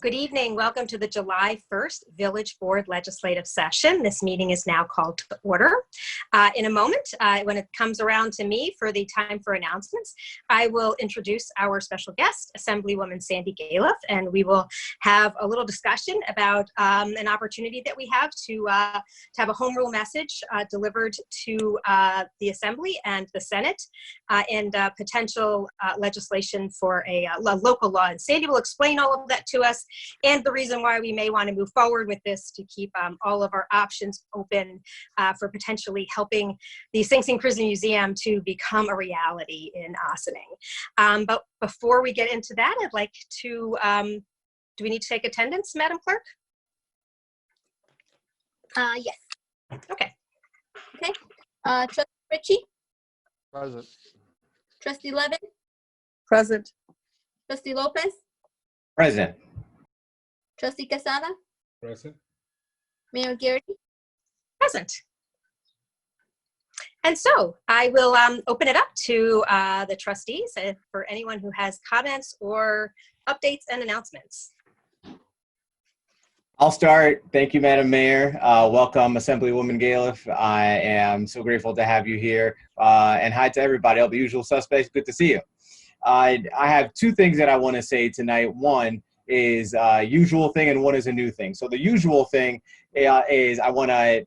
Good evening. Welcome to the July 1st Village Board Legislative Session. This meeting is now called to order. In a moment, when it comes around to me for the time for announcements, I will introduce our special guest, Assemblywoman Sandy Bailiff, and we will have a little discussion about an opportunity that we have to have a home rule message delivered to the Assembly and the Senate and potential legislation for a local law. And Sandy will explain all of that to us, and the reason why we may want to move forward with this to keep all of our options open for potentially helping the Sing Sing Prison Museum to become a reality in Ossining. But before we get into that, I'd like to, do we need to take attendance, Madam Clerk? Yes. Okay. Okay. Trustee Ritchie, Present. Trustee Levin, Present. Trustee Lopez, Present. Trustee Casada, Present. Mayor Garrity. Present. And so I will open it up to the trustees for anyone who has comments or updates and announcements. I'll start. Thank you, Madam Mayor. Welcome, Assemblywoman Bailiff. I am so grateful to have you here. And hi to everybody, all the usual suspects. Good to see you. I have two things that I want to say tonight. One is usual thing and one is a new thing. So the usual thing is I want to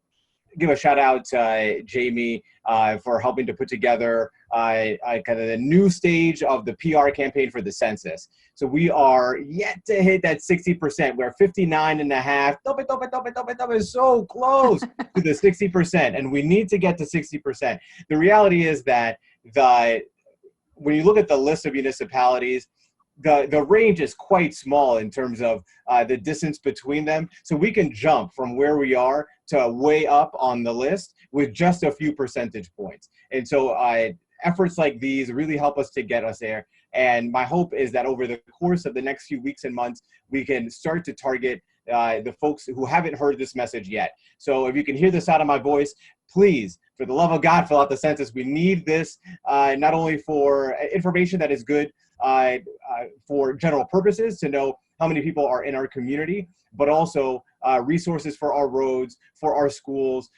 give a shout out to Jamie for helping to put together kind of the new stage of the PR campaign for the census. So we are yet to hit that 60%. We're 59.5. Is so close to the 60%, and we need to get to 60%. The reality is that when you look at the list of municipalities, the range is quite small in terms of the distance between them. So we can jump from where we are to way up on the list with just a few percentage points. And so efforts like these really help us to get us there. And my hope is that over the course of the next few weeks and months, we can start to target the folks who haven't heard this message yet. So if you can hear this out of my voice, please, for the love of God, fill out the census. We need this not only for information that is good for general purposes to know how many people are in our community, but also resources for our roads, for our schools,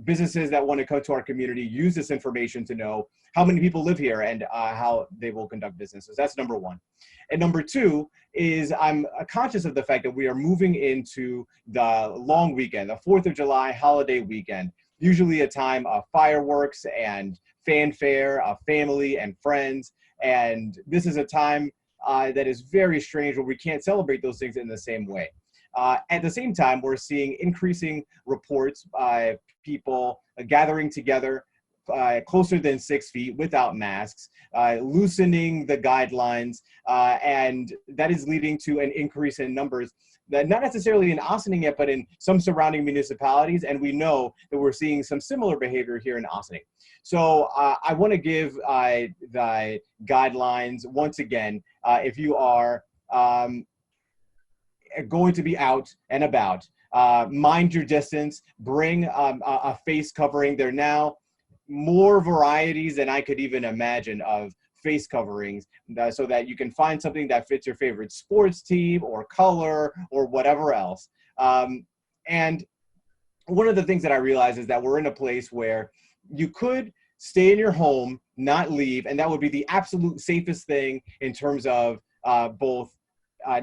businesses that want to come to our community, use this information to know how many people live here and how they will conduct businesses. That's number one. And number two is I'm conscious of the fact that we are moving into the long weekend, the 4th of July holiday weekend, usually a time of fireworks and fanfare, family and friends. And this is a time that is very strange where we can't celebrate those things in the same way. At the same time, we're seeing increasing reports by people gathering together closer than 6 feet without masks, loosening the guidelines, and that is leading to an increase in numbers, that not necessarily in Ossining yet, but in some surrounding municipalities, and we know that we're seeing some similar behavior here in Ossining. So I want to give the guidelines once again. If you are going to be out and about, mind your distance, bring a face covering. There are now more varieties than I could even imagine of face coverings, so that you can find something that fits your favorite sports team or color or whatever else. And one of the things that I realize is that we're in a place where you could stay in your home, not leave, and that would be the absolute safest thing in terms of both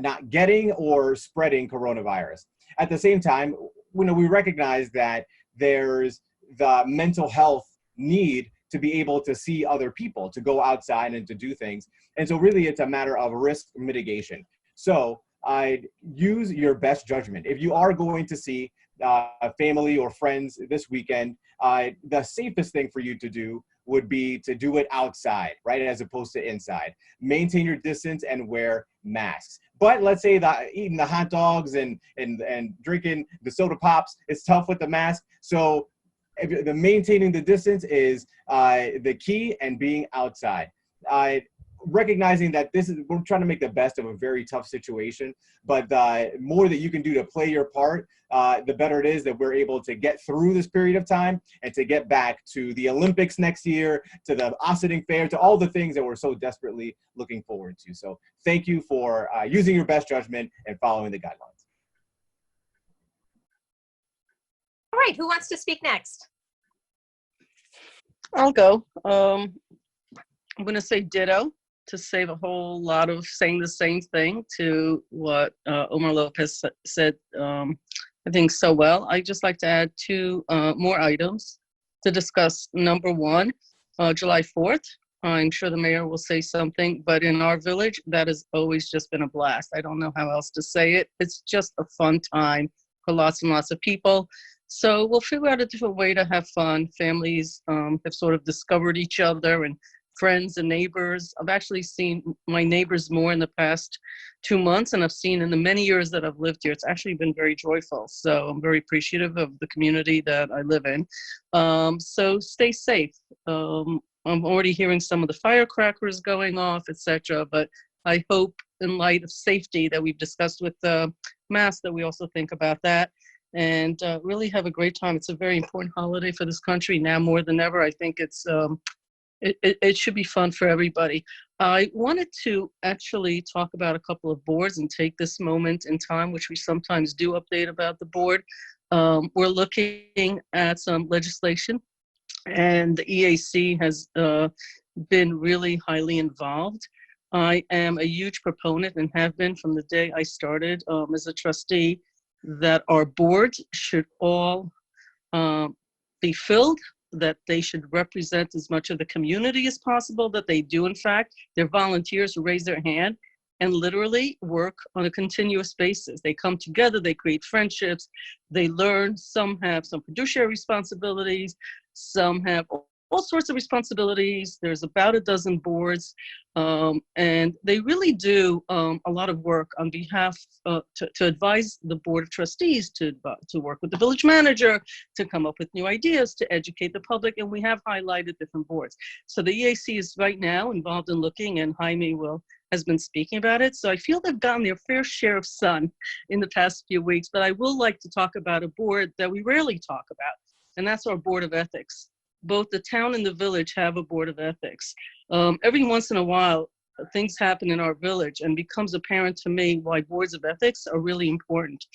not getting or spreading coronavirus. At the same time, we recognize that there's the mental health need to be able to see other people, to go outside and to do things. And so really it's a matter of risk mitigation. So I'd use your best judgment. If you are going to see family or friends this weekend, the safest thing for you to do would be to do it outside, right, as opposed to inside. Maintain your distance and wear masks. But let's say that eating the hot dogs and drinking the soda pops is tough with the mask. So the maintaining the distance is the key, and being outside. recognizing that we're trying to make the best of a very tough situation, but the more that you can do to play your part, the better it is that we're able to get through this period of time and to get back to the Olympics next year, to the Ossining Fair, to all the things that we're so desperately looking forward to. So thank you for using your best judgment and following the guidelines. All right, who wants to speak next? I'll go. I'm going to say ditto to save a whole lot of saying the same thing to what Omar Lopez said, I think so well. I'd just like to add two more items to discuss. Number one, July 4th. I'm sure the mayor will say something, but in our village, that has always just been a blast. I don't know how else to say it. It's just a fun time for lots and lots of people. So we'll figure out a different way to have fun. Families have sort of discovered each other, and friends and neighbors. I've actually seen my neighbors more in the past 2 months, and I've seen in the many years that I've lived here. It's actually been very joyful. So I'm very appreciative of the community that I live in. So stay safe. I'm already hearing some of the firecrackers going off, etc. But I hope, in light of safety that we've discussed with the mask, that we also think about that and really have a great time. It's a very important holiday for this country now more than ever. I think it's it should be fun for everybody. I wanted to actually talk about a couple of boards and take this moment in time, which we sometimes do update about the board. We're looking at some legislation, and the EAC has been really highly involved. I am a huge proponent and have been from the day I started as a trustee that our boards should all be filled, that they should represent as much of the community as possible, that they do, in fact. They're volunteers who raise their hand and literally work on a continuous basis. They come together, they create friendships, they learn. Some have some fiduciary responsibilities, some have all sorts of responsibilities. There's about a dozen boards, and they really do a lot of work on behalf to advise the Board of Trustees, to work with the village manager, to come up with new ideas, to educate the public, and we have highlighted different boards. So the EAC is right now involved in looking, and Jaime has been speaking about it. So I feel they've gotten their fair share of sun in the past few weeks, but I will like to talk about a board that we rarely talk about, and that's our Board of Ethics. Both the town and the village have a Board of Ethics. Every once in a while, things happen in our village and becomes apparent to me why boards of ethics are really important.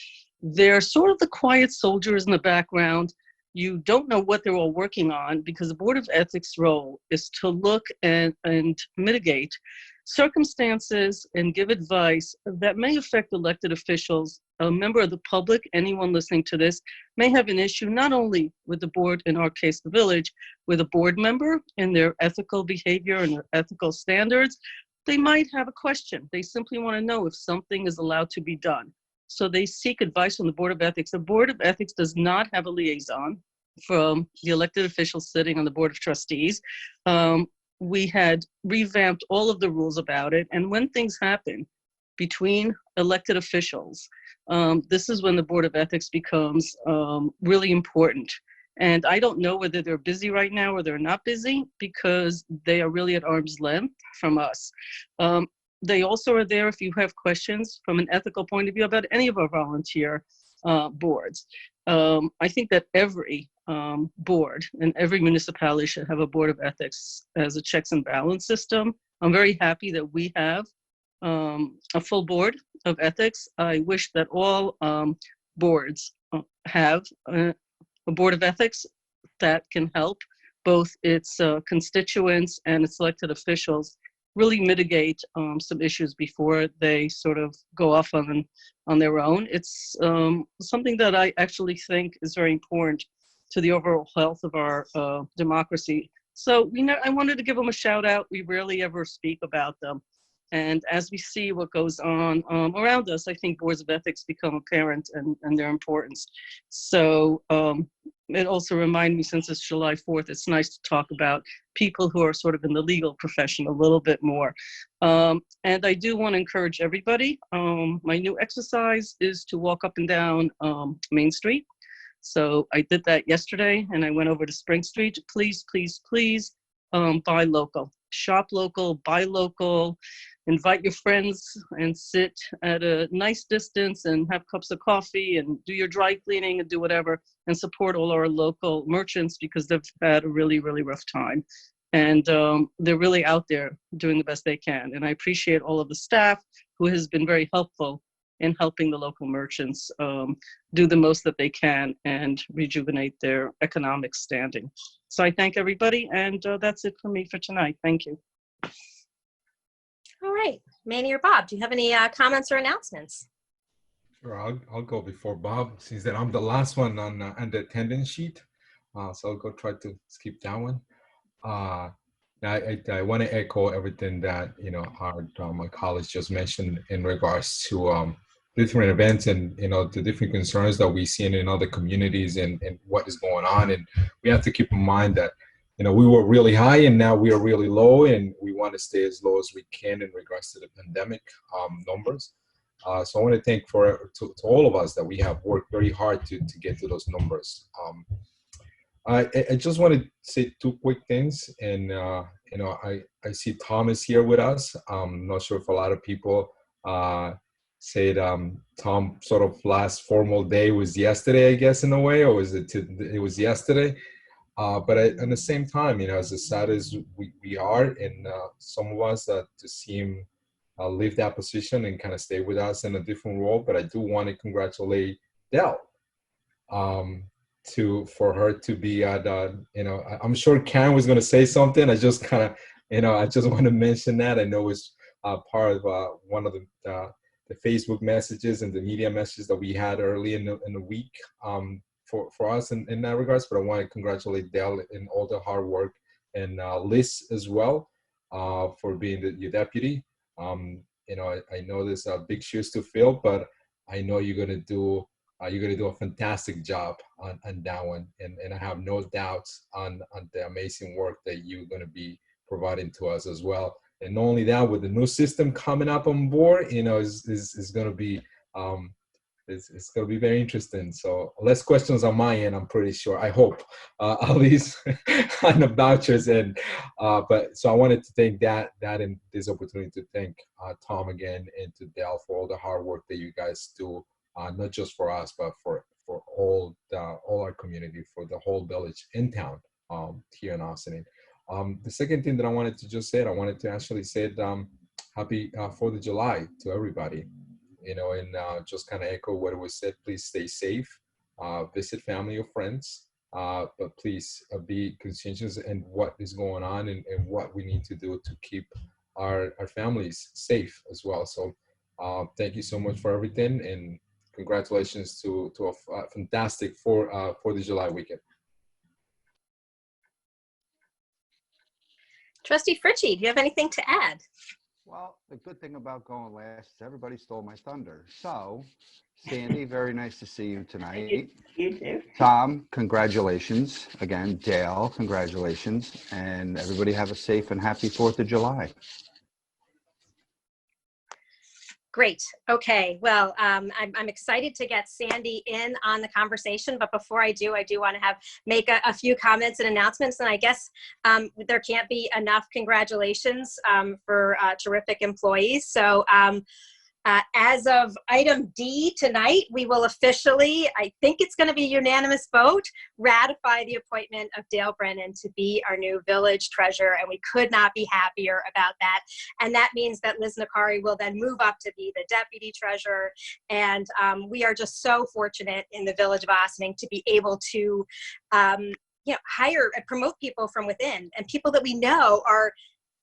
They're sort of the quiet soldiers in the background. You don't know what they're all working on, because the Board of Ethics role is to look and mitigate circumstances and give advice that may affect elected officials. A member of the public, anyone listening to this, may have an issue not only with the board, in our case the village, with a board member and their ethical behavior and their ethical standards. They might have a question. They simply want to know if something is allowed to be done. So they seek advice from the Board of Ethics. The Board of Ethics does not have a liaison from the elected officials sitting on the Board of Trustees. We had revamped all of the rules about it. And when things happen between elected officials, this is when the Board of Ethics becomes really important. And I don't know whether they're busy right now or they're not busy, because they are really at arm's length from us. They also are there if you have questions from an ethical point of view about any of our volunteer boards. I think that every board and every municipality should have a Board of Ethics as a checks and balance system. I'm very happy that we have a full Board of Ethics. I wish that all boards have a Board of Ethics that can help both its constituents and its elected officials really mitigate some issues before they sort of go off on their own. It's something that I actually think is very important to the overall health of our democracy. So, I wanted to give them a shout out. We rarely ever speak about them. And as we see what goes on around us, I think boards of ethics become apparent and their importance. So it also reminded me, since it's July 4th, it's nice to talk about people who are sort of in the legal profession a little bit more. And I do want to encourage everybody. My new exercise is to walk up and down Main Street. So I did that yesterday, and I went over to Spring Street. Please, please, please buy local. Shop local, buy local, invite your friends and sit at a nice distance and have cups of coffee and do your dry cleaning and do whatever and support all our local merchants because they've had a really, really rough time. And they're really out there doing the best they can. And I appreciate all of the staff who has been very helpful in helping the local merchants do the most that they can and rejuvenate their economic standing. So I thank everybody, and that's it for me for tonight. Thank you. All right, Manny or Bob, do you have any comments or announcements? Sure, I'll go before Bob, since that I'm the last one on the attendance sheet. So I'll go try to skip that one. I want to echo everything that my colleagues just mentioned in regards to different events and the different concerns that we see in other communities and what is going on. And we have to keep in mind that we were really high and now we are really low, and we want to stay as low as we can in regards to the pandemic numbers. So I want to thank to all of us that we have worked very hard to get to those numbers. I just want to say two quick things, and I see Thomas here with us. I'm not sure if a lot of people said Tom sort of last formal day was yesterday, I guess, in a way, or was it was yesterday? But at the same time, as sad as we are, and some of us to see him leave that position and kind of stay with us in a different role. But I do want to congratulate Dell. For her to be at, I'm sure Karen was going to say something. I just kind of, I just want to mention that. I know it's part of one of the Facebook messages and the media messages that we had early in the week for us in that regards. But I want to congratulate Dell in all the hard work, and Liz as well for being your deputy. I know there's big shoes to fill, but I know you're going to do a fantastic job on that one, and I have no doubts on the amazing work that you're going to be providing to us as well. And not only that, with the new system coming up on board, is going to be it's going to be very interesting. So less questions on my end, I'm pretty sure. I hope at least on the vouchers end. But so I wanted to thank that and this opportunity to thank Tom again, and to Dell for all the hard work that you guys do. Not just for us, but for all our community, for the whole village in town here in Ossining. The second thing that I wanted to just say, I wanted to actually say happy 4th of July to everybody. And just kind of echo what was said. Please stay safe, visit family or friends, but please be conscientious in what is going on and what we need to do to keep our families safe as well. So thank you so much for everything, and congratulations to a fantastic 4th of July weekend. Trustee Fritchie, do you have anything to add? Well, the good thing about going last is everybody stole my thunder. So, Sandy, very nice to see you tonight. You too. Tom, congratulations. Again, Dale, congratulations. And everybody have a safe and happy 4th of July. Great. Okay. Well, I'm excited to get Sandy in on the conversation, but before I do want to make a few comments and announcements. And I guess there can't be enough congratulations for terrific employees. So as of item D tonight, we will officially, I think it's going to be a unanimous vote, ratify the appointment of Dale Brennan to be our new village treasurer, and we could not be happier about that. And that means that Liz Nakari will then move up to be the deputy treasurer, and we are just so fortunate in the village of Ossining to be able to hire and promote people from within, and people that we know are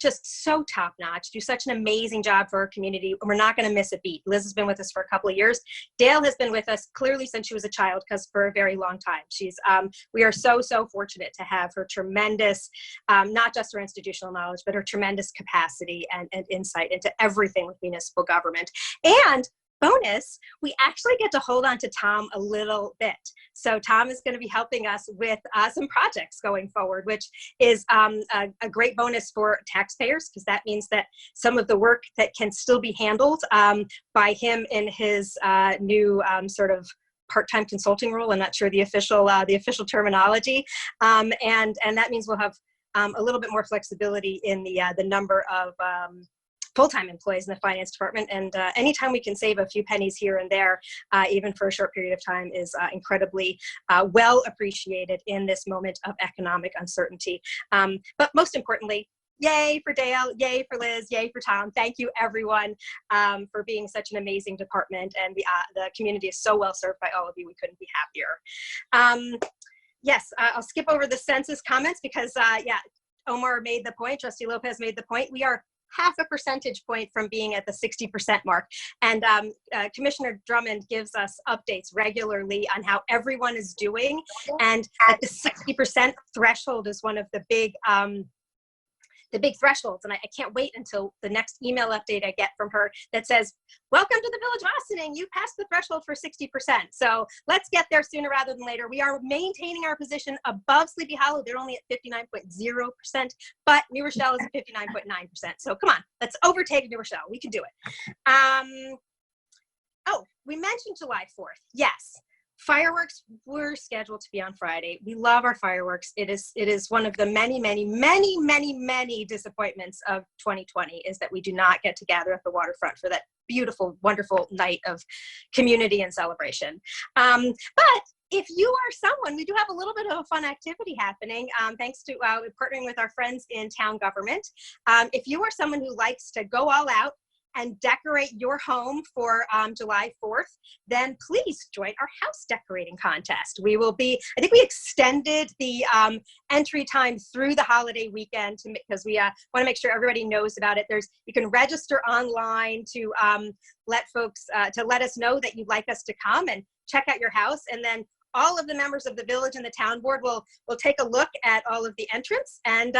just so top-notch, do such an amazing job for our community. We're not going to miss a beat. Liz has been with us for a couple of years. Dale has been with us clearly since she was a child, because for a very long time. She's we are so fortunate to have her tremendous, not just her institutional knowledge, but her tremendous capacity and insight into everything with municipal government. And bonus, we actually get to hold on to Tom a little bit. So Tom is going to be helping us with some projects going forward, which is a great bonus for taxpayers, because that means that some of the work that can still be handled by him in his new sort of part-time consulting role. I'm not sure the official terminology, and that means we'll have a little bit more flexibility in the number of full-time employees in the finance department. And anytime we can save a few pennies here and there, even for a short period of time, is incredibly well appreciated in this moment of economic uncertainty. But most importantly, yay for Dale, yay for Liz, yay for Tom. Thank you, everyone, for being such an amazing department. And the community is so well served by all of you. We couldn't be happier. Yes, I'll skip over the census comments because, yeah, Omar made the point, Trustee Lopez made the point. We are half a percentage point from being at the 60% mark. And Commissioner Drummond gives us updates regularly on how everyone is doing. And at the 60% threshold is one of the big thresholds. And I can't wait until the next email update I get from her that says, welcome to the Village of Ossining. You passed the threshold for 60%. So let's get there sooner rather than later. We are maintaining our position above Sleepy Hollow. They're only at 59.0%, but New Rochelle is at 59.9%. So come on, let's overtake New Rochelle. We can do it. Oh, we mentioned July 4th. Yes. Fireworks were scheduled to be on Friday. We love our fireworks. It is one of the many disappointments of 2020 is that we do not get to gather at the waterfront for that beautiful, wonderful night of community and celebration. But if you are someone, we do have a little bit of a fun activity happening thanks to partnering with our friends in town government. If you are someone who likes to go all out and decorate your home for July 4th, then please join our house decorating contest. We will be, I think we extended the entry time through the holiday weekend because we want to make sure everybody knows about it. You can register online to let folks, to let us know that you'd like us to come and check out your house. And then all of the members of the village and the town board will take a look at all of the entrants and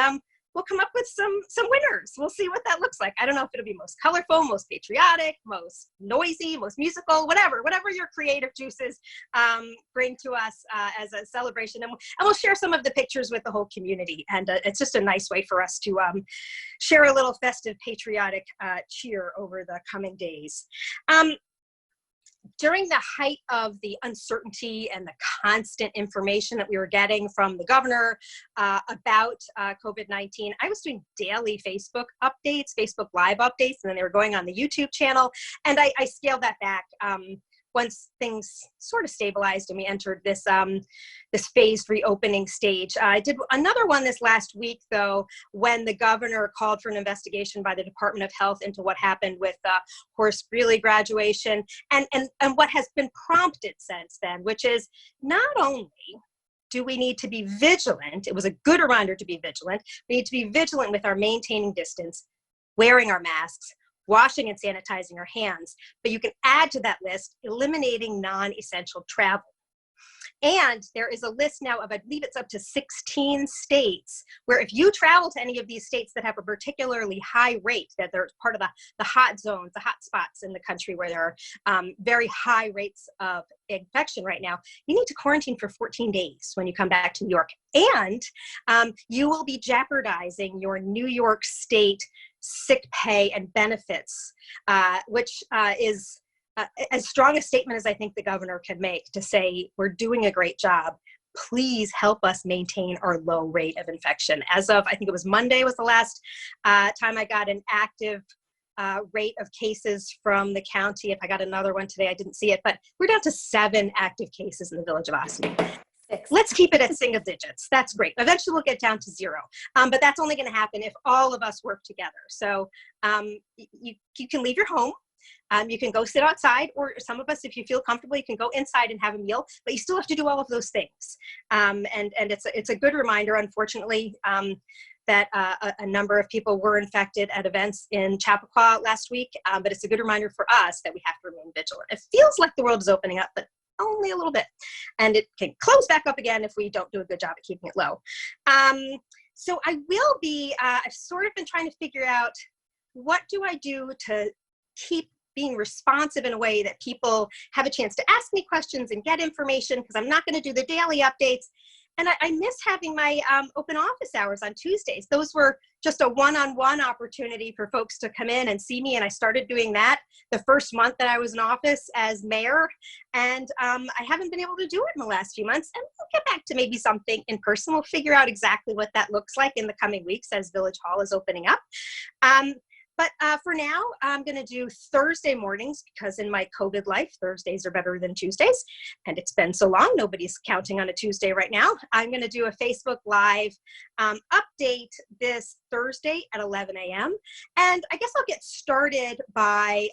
we'll come up with some winners. We'll see what that looks like. I don't know if it'll be most colorful, most patriotic, most noisy, most musical, whatever your creative juices bring to us as a celebration. And we'll share some of the pictures with the whole community. And it's just a nice way for us to share a little festive patriotic cheer over the coming days. During the height of the uncertainty and the constant information that we were getting from the governor about COVID-19, I was doing daily Facebook updates, Facebook Live updates, and then they were going on the YouTube channel. And I scaled that back once things sort of stabilized and we entered this this phased reopening stage. I did another one this last week, though, when the governor called for an investigation by the Department of Health into what happened with Horace Greeley graduation and what has been prompted since then, which is not only do we need to be vigilant, it was a good reminder to be vigilant, we need to be vigilant with our maintaining distance, wearing our masks, washing and sanitizing our hands, but you can add to that list eliminating non-essential travel. And there is a list now of, I believe it's up to 16 states, where if you travel to any of these states that have a particularly high rate, that they're part of the hot zones, the hot spots in the country where there are very high rates of infection right now, you need to quarantine for 14 days when you come back to New York. And you will be jeopardizing your New York State sick pay and benefits, which is as strong a statement as I think the governor can make to say, we're doing a great job. Please help us maintain our low rate of infection. As of, I think it was Monday was the last time I got an active rate of cases from the county. If I got another one today, I didn't see it, but we're down to 7 active cases in the village of Ossining. Let's keep it at single digits. That's great. Eventually we'll get down to 0. But that's only going to happen if all of us work together. So you can leave your home. You can go sit outside, or some of us, if you feel comfortable, you can go inside and have a meal, but you still have to do all of those things. And it's a good reminder, unfortunately, that a number of people were infected at events in Chappaqua last week. But it's a good reminder for us that we have to remain vigilant. It feels like the world is opening up, but only a little bit. And it can close back up again if we don't do a good job at keeping it low. So I will be, I've sort of been trying to figure out, what do I do to keep being responsive in a way that people have a chance to ask me questions and get information, because I'm not going to do the daily updates. And I miss having my open office hours on Tuesdays. Those were just a one-on-one opportunity for folks to come in and see me. And I started doing that the first month that I was in office as mayor. And I haven't been able to do it in the last few months. And we'll get back to maybe something in person. We'll figure out exactly what that looks like in the coming weeks as Village Hall is opening up. But for now, I'm going to do Thursday mornings because in my COVID life, Thursdays are better than Tuesdays. And it's been so long, nobody's counting on a Tuesday right now. I'm going to do a Facebook Live update this Thursday at 11 a.m. And I guess I'll get started by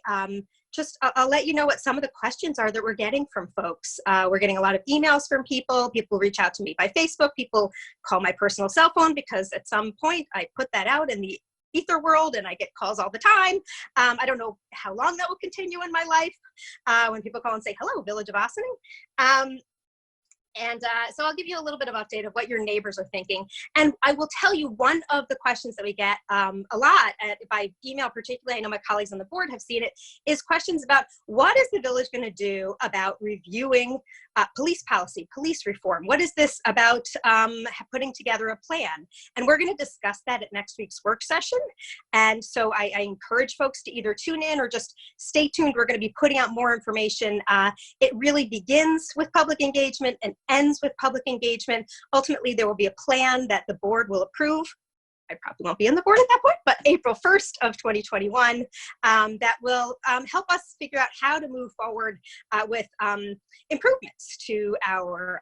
I'll let you know what some of the questions are that we're getting from folks. We're getting a lot of emails from people. People reach out to me by Facebook. People call my personal cell phone because at some point I put that out in the ether world and I get calls all the time. I don't know how long that will continue in my life when people call and say, hello, Village of Ossining. So I'll give you a little bit of update of what your neighbors are thinking. And I will tell you one of the questions that we get a lot by email, particularly, I know my colleagues on the board have seen it, is questions about what is the village going to do about reviewing police policy, police reform? What is this about putting together a plan? And we're going to discuss that at next week's work session. And so I encourage folks to either tune in or just stay tuned. We're going to be putting out more information. It really begins with public engagement and ends with public engagement. Ultimately, there will be a plan that the board will approve. I probably won't be on the board at that point, but April 1st of 2021, that will help us figure out how to move forward with improvements to our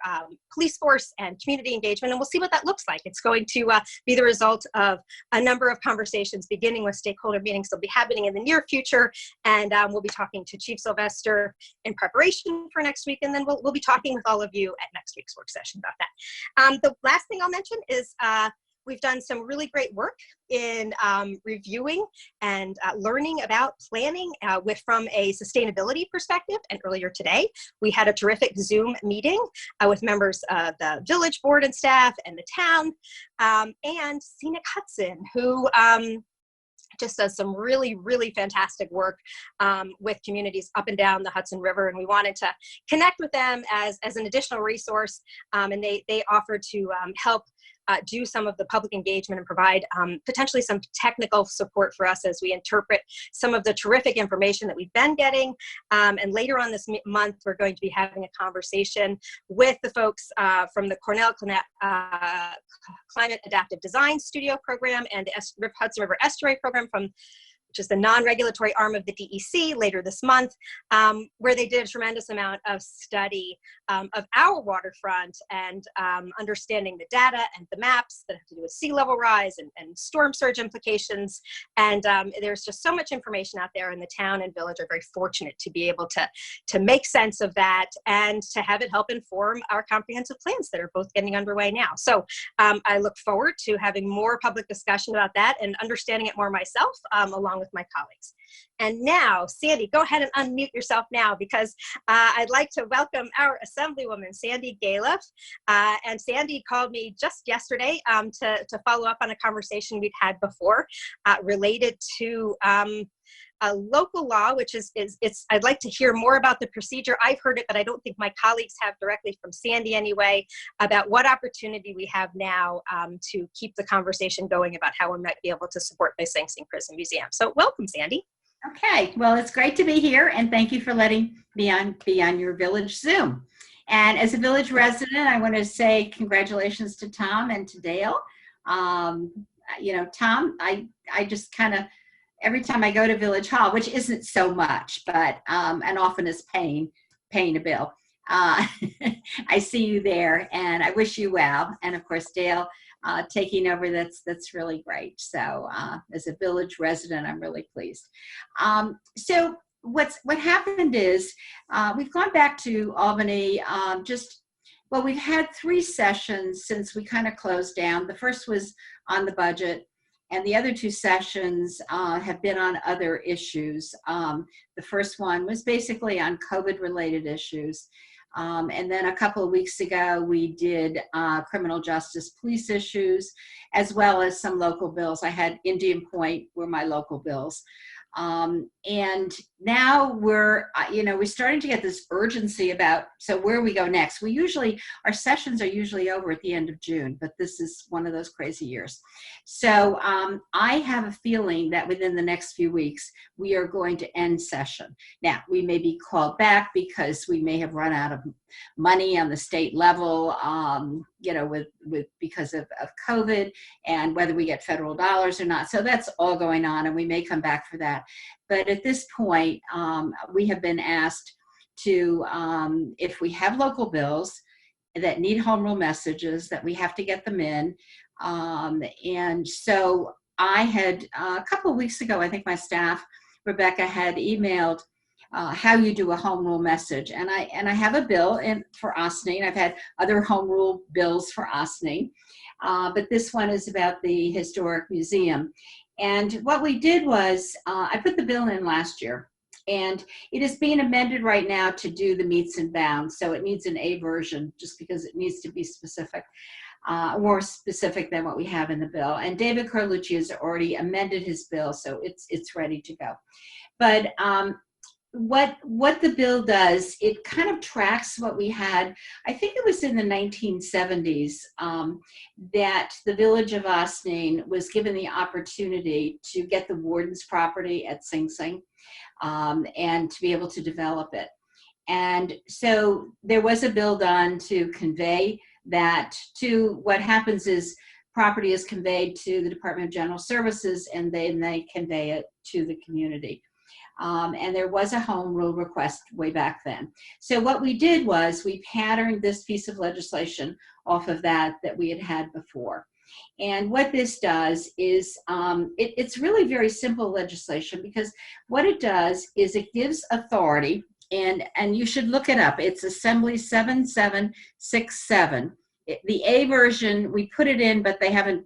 police force and community engagement, and we'll see what that looks like. It's going to be the result of a number of conversations, beginning with stakeholder meetings that'll be happening in the near future, and we'll be talking to Chief Sylvester in preparation for next week, and then we'll be talking with all of you at next week's work session about that. The last thing I'll mention is we've done some really great work in reviewing and learning about planning from a sustainability perspective. And earlier today, we had a terrific Zoom meeting with members of the village board and staff and the town, and Scenic Hudson, who just does some really, really fantastic work with communities up and down the Hudson River. And we wanted to connect with them as an additional resource. And they offered to help do some of the public engagement and provide potentially some technical support for us as we interpret some of the terrific information that we've been getting. And later on this month, we're going to be having a conversation with the folks from the Cornell Climate Adaptive Design Studio Program and the Hudson River Estuary Program which is the non-regulatory arm of the DEC, later this month, where they did a tremendous amount of study of our waterfront and understanding the data and the maps that have to do with sea level rise and storm surge implications. And there's just so much information out there, and the town and village are very fortunate to be able to make sense of that and to have it help inform our comprehensive plans that are both getting underway now. So I look forward to having more public discussion about that and understanding it more myself, along with my colleagues. And now, Sandy, go ahead and unmute yourself now, because I'd like to welcome our Assemblywoman, Sandy Bailiff. And Sandy called me just yesterday to follow up on a conversation we'd had before related to a local law, which I'd like to hear more about the procedure. I've heard it, but I don't think my colleagues have directly from Sandy anyway, about what opportunity we have now to keep the conversation going about how we might be able to support the Sing Sing Prison Museum. So welcome, Sandy. Okay, well, it's great to be here, and thank you for letting me be on your village Zoom. And as a village resident, I want to say congratulations to Tom and to Dale. You know, Tom, I just kind of, every time I go to Village Hall, which isn't so much, but and often is paying a bill, I see you there, and I wish you well. And of course, Dale taking over, that's really great. So as a village resident, I'm really pleased. So what happened is we've gone back to Albany. Well, we've had 3 sessions since we kind of closed down. The first was on the budget, and the other 2 sessions have been on other issues. The first one was basically on COVID-related issues. And then a couple of weeks ago, we did criminal justice police issues, as well as some local bills. I had Indian Point were my local bills. And And now we're starting to get this urgency about, so where we go next. Our sessions are usually over at the end of June, but this is one of those crazy years. So I have a feeling that within the next few weeks, we are going to end session. Now, we may be called back because we may have run out of money on the state level, because of COVID, and whether we get federal dollars or not. So that's all going on, and we may come back for that. But at this point, we have been asked to, if we have local bills that need home rule messages, that we have to get them in. And so I had, a couple of weeks ago, I think my staff, Rebecca, had emailed how you do a home rule message. And I have a bill for Ossining. I've had other home rule bills for Ossining, but this one is about the Historic Museum. And what we did was, I put the bill in last year, and it is being amended right now to do the meets and bounds. So it needs an A version, just because it needs to be specific, more specific than what we have in the bill. And David Carlucci has already amended his bill, so it's ready to go. But what the bill does, it kind of tracks what we had. I think it was in the 1970s that the village of Ossining was given the opportunity to get the warden's property at Sing Sing and to be able to develop it. And so there was a bill done to convey that. To what happens is property is conveyed to the Department of General Services, and then they convey it to the community. And there was a home rule request way back then. So what we did was we patterned this piece of legislation off of that we had before. And what this does is, it's really very simple legislation, because what it does is it gives authority, and you should look it up. It's Assembly 7767. The A version, we put it in, but they haven't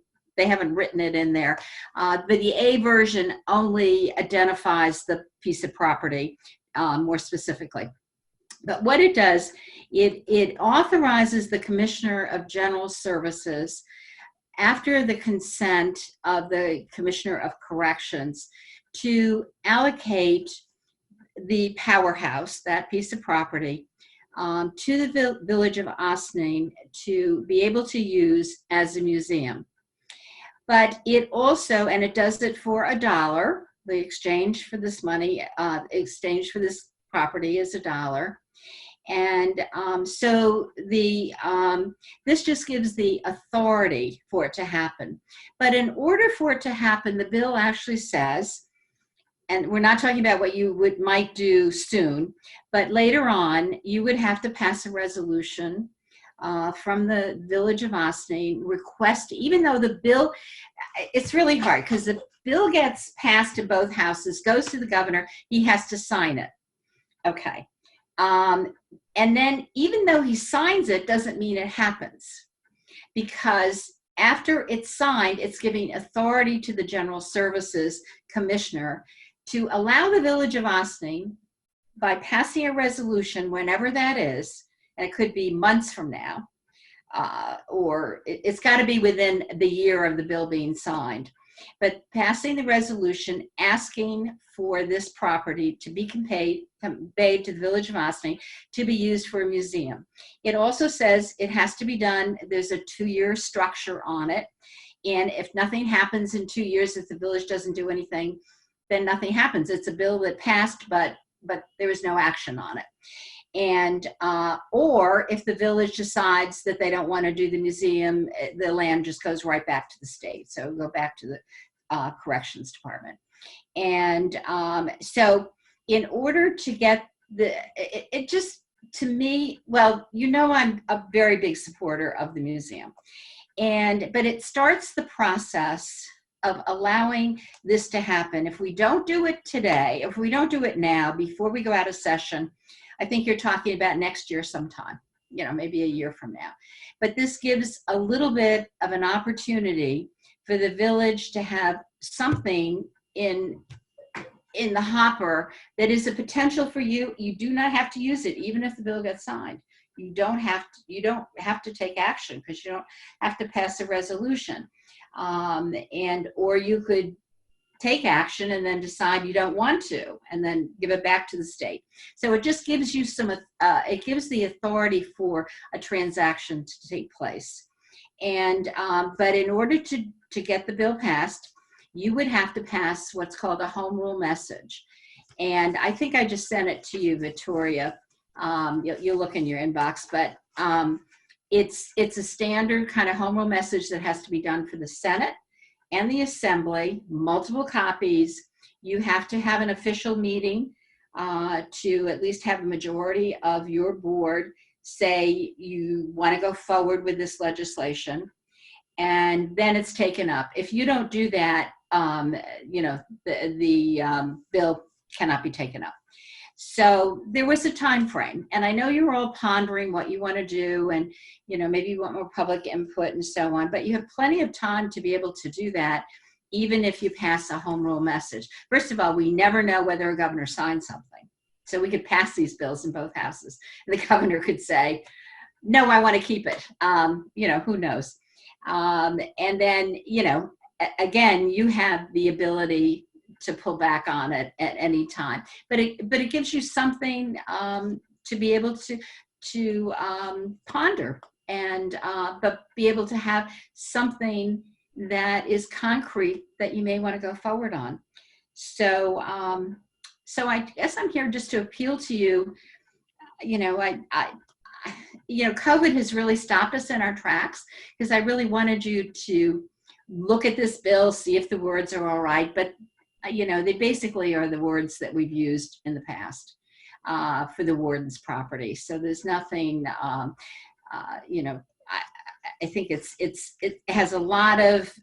written it in there. But the A version only identifies the piece of property more specifically. But what it does, it authorizes the Commissioner of General Services, after the consent of the Commissioner of Corrections, to allocate the powerhouse, that piece of property, to the village of Ossining to be able to use as a museum. But it also, and it does it for $1. The exchange for this money, exchange for this property is $1. And so this just gives the authority for it to happen. But in order for it to happen, the bill actually says, and we're not talking about what you might do soon, but later on, you would have to pass a resolution from the village of Ossining, request, even though the bill, it's really hard because the bill gets passed in both houses, goes to the governor, he has to sign it. Okay. And then even though he signs it, doesn't mean it happens, because after it's signed, it's giving authority to the General Services Commissioner to allow the village of Ossining, by passing a resolution, whenever that is, and it could be months from now, or it's got to be within the year of the bill being signed, but passing the resolution asking for this property to be conveyed to the village of Ossining to be used for a museum. It also says it has to be done, there's a 2-year structure on it, and if nothing happens in 2 years, if the village doesn't do anything, then nothing happens. It's a bill that passed, but there is no action on it. And or if the village decides that they don't want to do the museum, the land just goes right back to the state. So go back to the corrections department. And so in order to get it just, to me, well, you know, I'm a very big supporter of the museum, but it starts the process of allowing this to happen. If we don't do it today, if we don't do it now, before we go out of session, I think you're talking about next year sometime, you know, maybe a year from now. But this gives a little bit of an opportunity for the village to have something in the hopper that is a potential for you. You do not have to use it, even if the bill gets signed. You don't have to take action, because you don't have to pass a resolution. Or you could take action and then decide you don't want to, and then give it back to the state. So it just gives you some, it gives the authority for a transaction to take place. And, but in order to get the bill passed, you would have to pass what's called a home rule message. And I think I just sent it to you, Victoria. You'll look in your inbox, but it's a standard kind of home rule message that has to be done for the Senate and the Assembly, multiple copies. You have to have an official meeting to at least have a majority of your board say you want to go forward with this legislation, and then it's taken up. If you don't do that, you know, the bill cannot be taken up. So there was a time frame, and I know you're all pondering what you want to do, and you know, maybe you want more public input and so on, but you have plenty of time to be able to do that, even if you pass a home rule message. First of all, we never know whether a governor signs something. So we could pass these bills in both houses, and the governor could say, no, I want to keep it. You know, who knows? And then, you know, again, you have the ability to pull back on it at any time, but it gives you something to be able to ponder, and but be able to have something that is concrete that you may want to go forward on. So so I guess I'm here just to appeal to you. You know, you know, COVID has really stopped us in our tracks, because I really wanted you to look at this bill, see if the words are all right, but you know, they basically are the words that we've used in the past for the warden's property. So there's nothing, you know, I think it has a lot of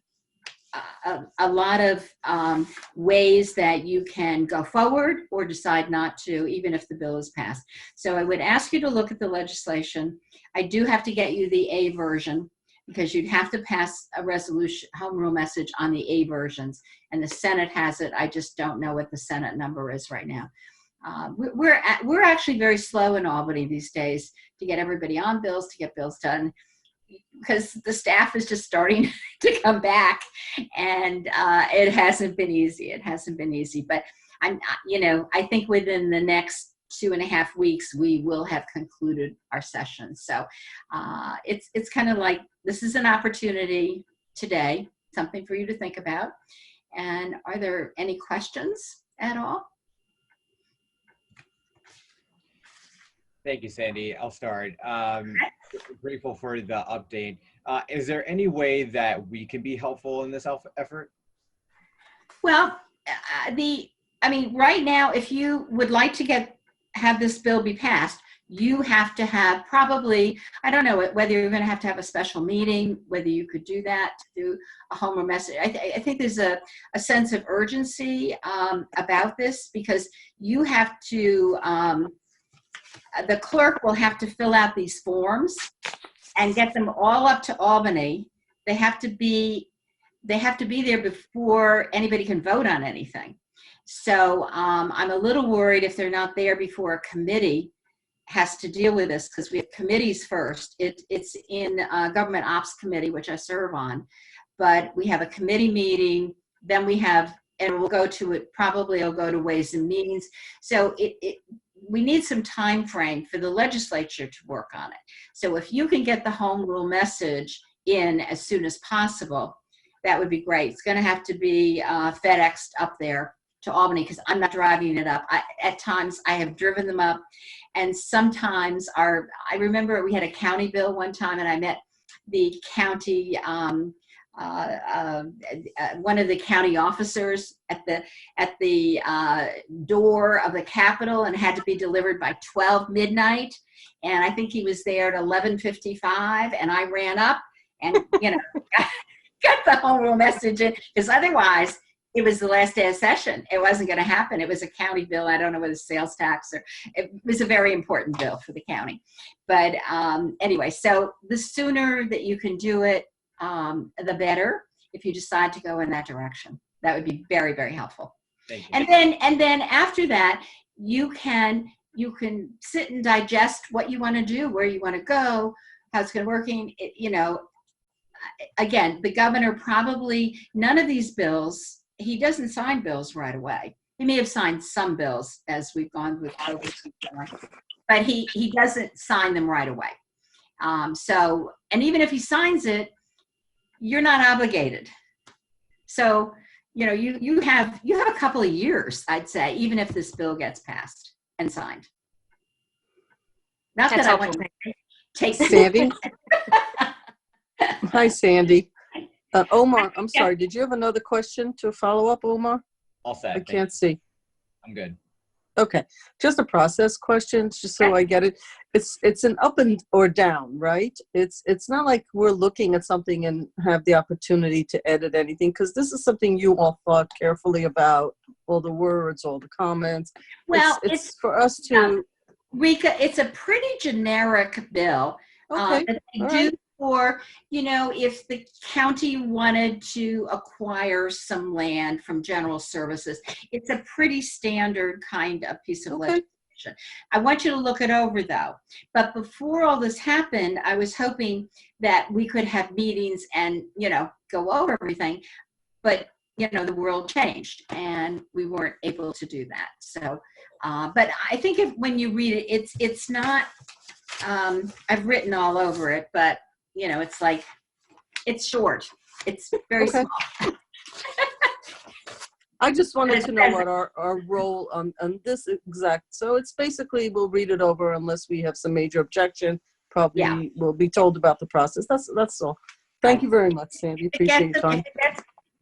ways that you can go forward or decide not to, even if the bill is passed. So I would ask you to look at the legislation. I do have to get you the A version, because you'd have to pass a resolution, home rule message on the A versions, and the Senate has it. I just don't know what the Senate number is right now. We're actually very slow in Albany these days to get everybody on bills, to get bills done, because the staff is just starting to come back, and it hasn't been easy. It hasn't been easy, but you know, I think within the next 2.5 weeks, we will have concluded our session. So it's kind of like, this is an opportunity today, something for you to think about. And are there any questions at all? Thank you, Sandy. I'll start. Grateful for the update. Is there any way that we can be helpful in this effort? Well, I mean, right now, if you would like to have this bill be passed, you have to have probably, I don't know whether you're going to have a special meeting, whether you could do that, to do a home rule message. I think there's a sense of urgency about this, because you have to, the clerk will have to fill out these forms and get them all up to Albany. They have to be there before anybody can vote on anything. So I'm a little worried if they're not there before a committee has to deal with this, because we have committees first. It's in Government Ops Committee, which I serve on, but we have a committee meeting, then we have, and we'll go to it, probably it'll go to Ways and Means. So we need some time frame for the legislature to work on it. So if you can get the home rule message in as soon as possible, that would be great. It's going to have to be FedExed up there to Albany, because I'm not driving it up. At times I have driven them up, and sometimes I remember we had a county bill one time, and I met the county, one of the county officers at the door of the Capitol, and had to be delivered by 12 midnight. And I think he was there at 11:55, and I ran up and, you know, got the home rule message in, because otherwise it was the last day of session. It wasn't going to happen. It was a county bill. I don't know whether sales tax, or it was a very important bill for the county. But anyway, so the sooner that you can do it, the better, if you decide to go in that direction. That would be very, very helpful. Thank you. And then after that, you can sit and digest what you want to do, where you want to go, how it's going to work. You know, again, the governor probably, none of these bills he doesn't sign bills right away. He may have signed some bills as we've gone with COVID, but he doesn't sign them right away. So, and even if he signs it, you're not obligated. So, you know, you have a couple of years, I'd say, even if this bill gets passed and signed. Not That's that I want helpful. to take Sandy? Hi, Sandy. Omar, I'm sorry. Did you have another question to follow up, Omar? All set. I can't see. I'm good. Okay, just a process question, just so I get it. It's an up and or down, right? It's not like we're looking at something and have the opportunity to edit anything, because this is something you all thought carefully about, all the words, all the comments. Well, it's for us to. Rika, it's a pretty generic bill. Okay, That they all do right. for, you know, if the county wanted to acquire some land from general services. It's a pretty standard kind of piece of Okay. legislation. I want you to look it over though. But before all this happened, I was hoping that we could have meetings and, you know, go over everything. But, you know, the world changed and we weren't able to do that. So, but I think when you read it, it's not, I've written all over it, but you know, it's like, it's short. It's very Okay. small. I just wanted to know what our role on this exact, so it's basically, we'll read it over unless we have some major objection, probably Yeah. we'll be told about the process. That's all. Thank you very much, Sandy. Appreciate your time.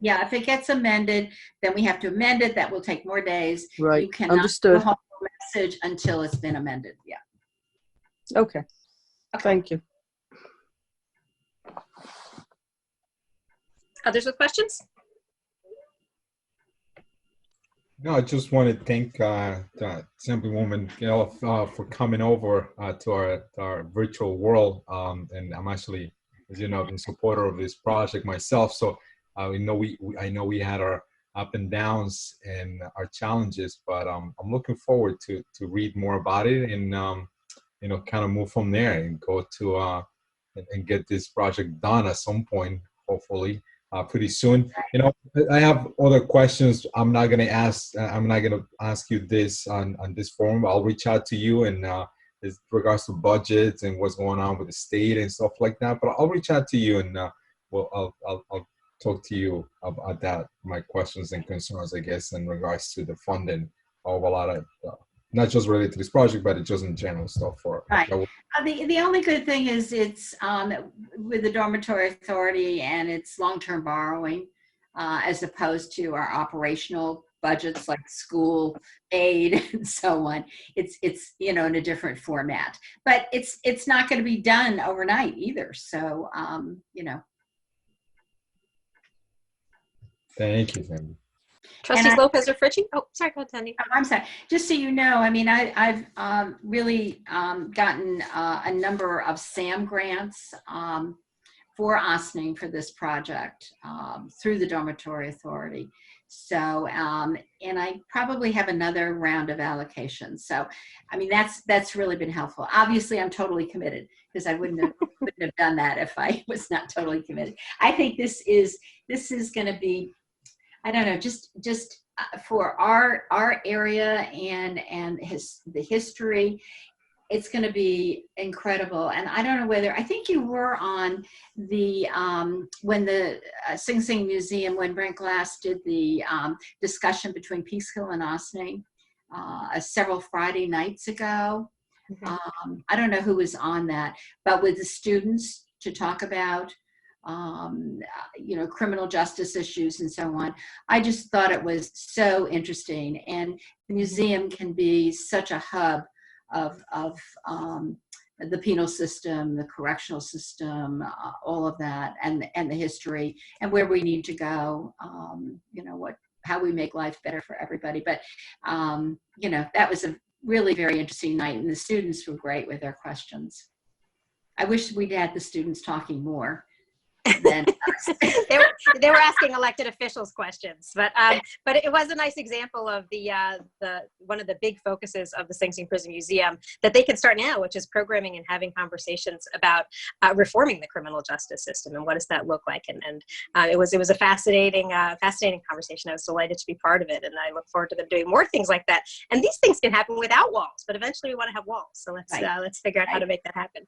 If it gets amended, then we have to amend it. That will take more days. Right, You cannot understood. go home with a message until it's been amended. Yeah. Okay, thank you. Others with questions? No, I just want to thank the Assemblywoman Gail for coming over to our virtual world. And I'm actually, as you know, in supporter of this project myself. So I know we had our up and downs and our challenges, but I'm looking forward to read more about it and you know, kind of move from there and go to and get this project done at some point, hopefully. Pretty soon. You know, I have other questions. I'm not gonna ask you this on this forum. I'll reach out to you and with regards to budgets and what's going on with the state and stuff like that. But I'll reach out to you and well, I'll talk to you about that. My questions and concerns, I guess, in regards to the funding of a lot of not just related to this project, but just in general stuff for. Right. The only good thing is it's with the dormitory authority and it's long-term borrowing as opposed to our operational budgets like school aid and so on. It's you know, in a different format, but it's not going to be done overnight either. So you know. Thank you, Sandy. Trustees Lopez or Fritchie? Oh, sorry, go ahead, Sandy. I'm sorry. Just so you know, I mean, I've really gotten a number of SAM grants for Ossining for this project through the Dormitory Authority. So, and I probably have another round of allocations. So, I mean, that's really been helpful. Obviously, I'm totally committed because I wouldn't have done that if I was not totally committed. I think this is going to be, I don't know, just for our area and the history, it's going to be incredible. And I don't know whether, I think you were on the when the Sing Sing Museum, when Brent Glass did the discussion between Peekskill and Ossining several Friday nights ago. Mm-hmm. I don't know who was on that, but with the students to talk about you know, criminal justice issues and so on. I just thought it was so interesting, and the museum can be such a hub of the penal system, the correctional system, all of that, and the history and where we need to go. You know, how we make life better for everybody. But you know, that was a really very interesting night, and the students were great with their questions. I wish we'd had the students talking more. than us. They were asking elected officials questions, but it was a nice example of the one of the big focuses of the Sing Sing Prison Museum that they can start now, which is programming and having conversations about reforming the criminal justice system and what does that look like. And it was a fascinating conversation. I was delighted to be part of it, and I look forward to them doing more things like that. And these things can happen without walls, but eventually we want to have walls. So let's figure out how to make that happen.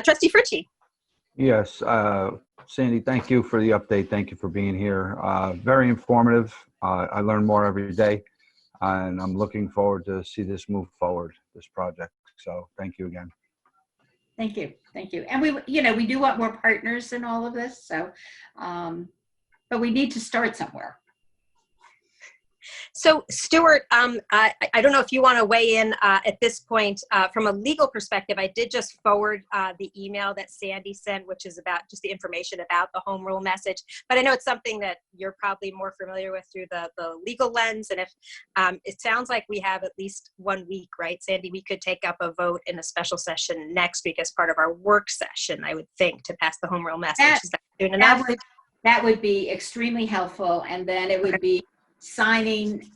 Trustee Fritchie. Yes, Sandy, thank you for the update. Thank you for being here. Very informative. I learn more every day, and I'm looking forward to see this move forward, this project. So thank you again. Thank you. Thank you. And we do want more partners in all of this. So, but we need to start somewhere. So, Stuart, I don't know if you want to weigh in at this point. From a legal perspective, I did just forward the email that Sandy sent, which is about just the information about the home rule message. But I know it's something that you're probably more familiar with through the legal lens. And if it sounds like we have at least 1 week, right, Sandy, we could take up a vote in a special session next week as part of our work session, I would think, to pass the home rule message. Is that soon enough? That would be extremely helpful. And then it would be signing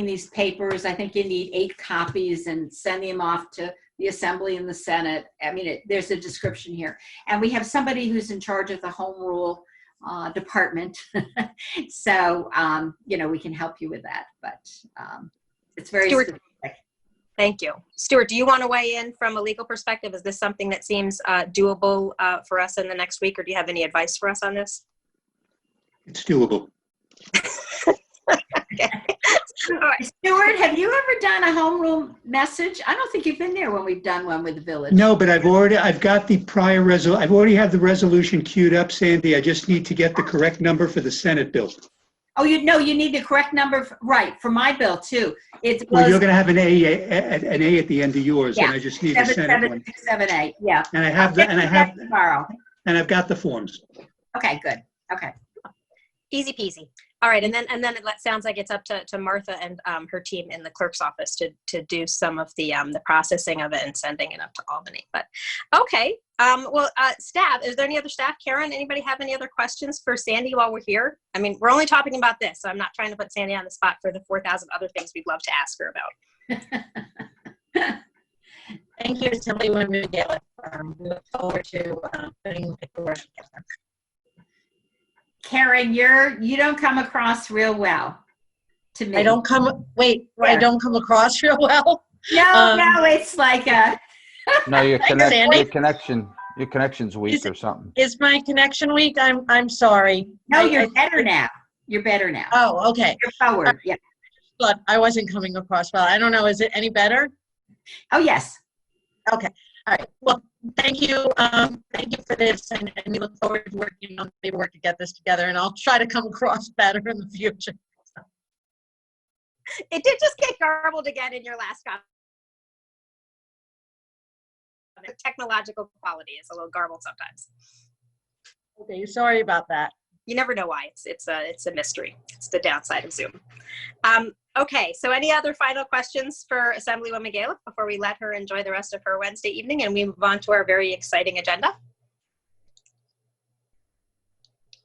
these papers. I think you need 8 copies and sending them off to the Assembly and the Senate. I mean, there's a description here. And we have somebody who's in charge of the home rule department. So, we can help you with that. But it's very specific. Thank you. Stuart, do you want to weigh in from a legal perspective? Is this something that seems doable for us in the next week, or do you have any advice for us on this? It's doable. Okay. All right. Stuart, have you ever done a home rule message? I don't think you've been there when we've done one with the village. No, but I've got the prior I've already have the resolution queued up, Sandy. I just need to get the correct number for the Senate bill. Oh, you need the correct number, right, for my bill too. Well, you're going to have an A at the end of yours, yeah. And I just need the Senate one. 7A, yeah. And I have that, tomorrow. And I've got the forms. Okay, good. Okay. Easy peasy. All right, and then it sounds like it's up to Martha and her team in the clerk's office to do some of the processing of it and sending it up to Albany. But okay, staff, is there any other staff? Karen, anybody have any other questions for Sandy while we're here? I mean, we're only talking about this, so I'm not trying to put Sandy on the spot for the 4,000 other things we'd love to ask her about. Thank you, Assemblywoman McGill. We look forward to putting the paperwork together. Karen, you don't come across real well to me. I don't come across real well. No, it's like a. No, your connection's weak or something. Is my connection weak? I'm sorry. No, you're better now. You're better now. Oh, okay. You're forward. Yeah. Look, I wasn't coming across well. I don't know. Is it any better? Oh, yes. Okay. All right. Well, thank you. Thank you for this, and we look forward to working on the paperwork to get this together. And I'll try to come across better in the future. It did just get garbled again in your last comment. The technological quality is a little garbled sometimes. Okay. Sorry about that. You never know why. It's a mystery. It's the downside of Zoom. Okay, so any other final questions for Assemblywoman Bailiff before we let her enjoy the rest of her Wednesday evening and we move on to our very exciting agenda?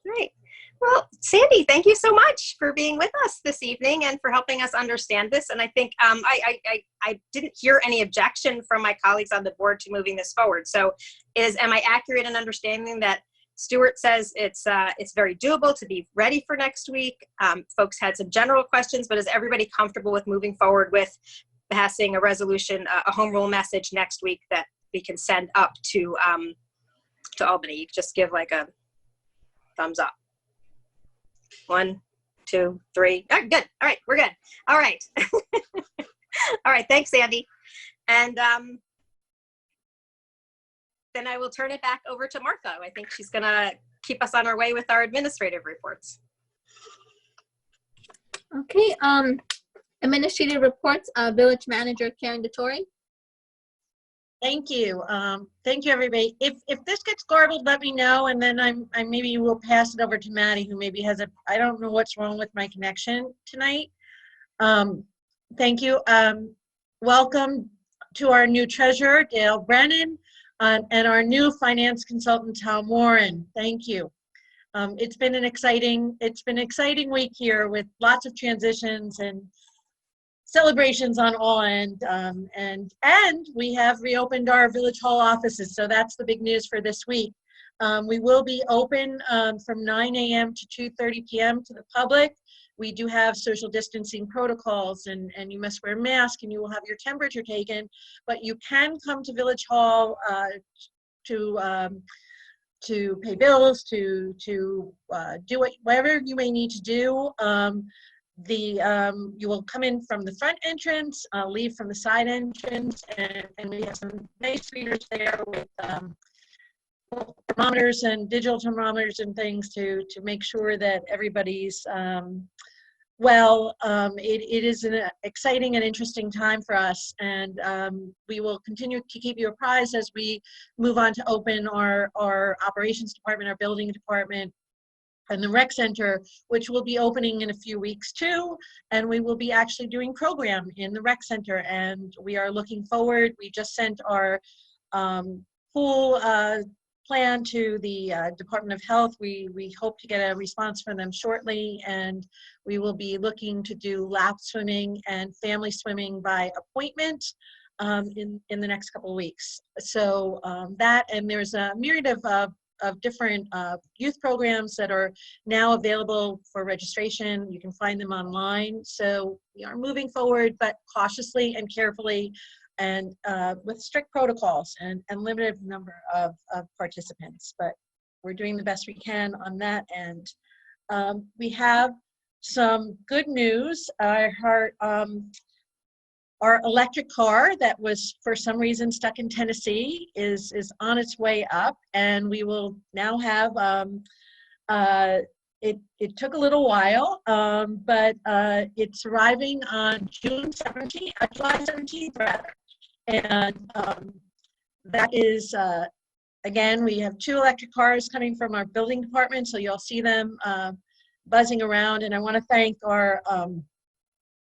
Great. Well, Sandy, thank you so much for being with us this evening and for helping us understand this. And I think I didn't hear any objection from my colleagues on the board to moving this forward. So am I accurate in understanding that Stuart says it's very doable to be ready for next week? Folks had some general questions, but is everybody comfortable with moving forward with passing a resolution, a home rule message next week that we can send up to Albany? You just give like a thumbs up. 1, 2, 3. All right, good. All right, we're good. All right. All right, thanks, Sandy. And then I will turn it back over to Martha. I think she's going to keep us on our way with our administrative reports. Okay, administrative reports, Village Manager Karen DeTore. Thank you. Thank you, everybody. If this gets garbled, let me know, and then I maybe will pass it over to Maddie, who maybe has I don't know what's wrong with my connection tonight. Thank you. Welcome to our new treasurer, Dale Brennan, and our new finance consultant, Tom Warren. Thank you. It's been an exciting week here with lots of transitions and celebrations on all ends, and we have reopened our Village Hall offices, so that's the big news for this week. We will be open from 9 a.m. to 2:30 p.m. to the public. We do have social distancing protocols, and you must wear a mask, and you will have your temperature taken, but you can come to Village Hall to pay bills, to do whatever you may need to do. You will come in from the front entrance, leave from the side entrance, and we have some nice readers there with thermometers and digital thermometers and things to make sure that everybody's well. It is an exciting and interesting time for us, and we will continue to keep you apprised as we move on to open our operations department, our building department, and the rec center, which will be opening in a few weeks too, and we will be actually doing program in the rec center, and we are looking forward. We just sent our full plan to the Department of Health. We hope to get a response from them shortly, and we will be looking to do lap swimming and family swimming by appointment in the next couple of weeks. So that, and there's a myriad of different youth programs that are now available for registration. You can find them online. So we are moving forward, but cautiously and carefully, and with strict protocols and limited number of participants. But we're doing the best we can on that end. We have some good news. I heard our electric car that was for some reason stuck in Tennessee is on its way up, and we will now have, it took a little while, but it's arriving on July 17th rather. And that is, again, we have 2 electric cars coming from our building department, so you'll see them buzzing around. And I want to thank our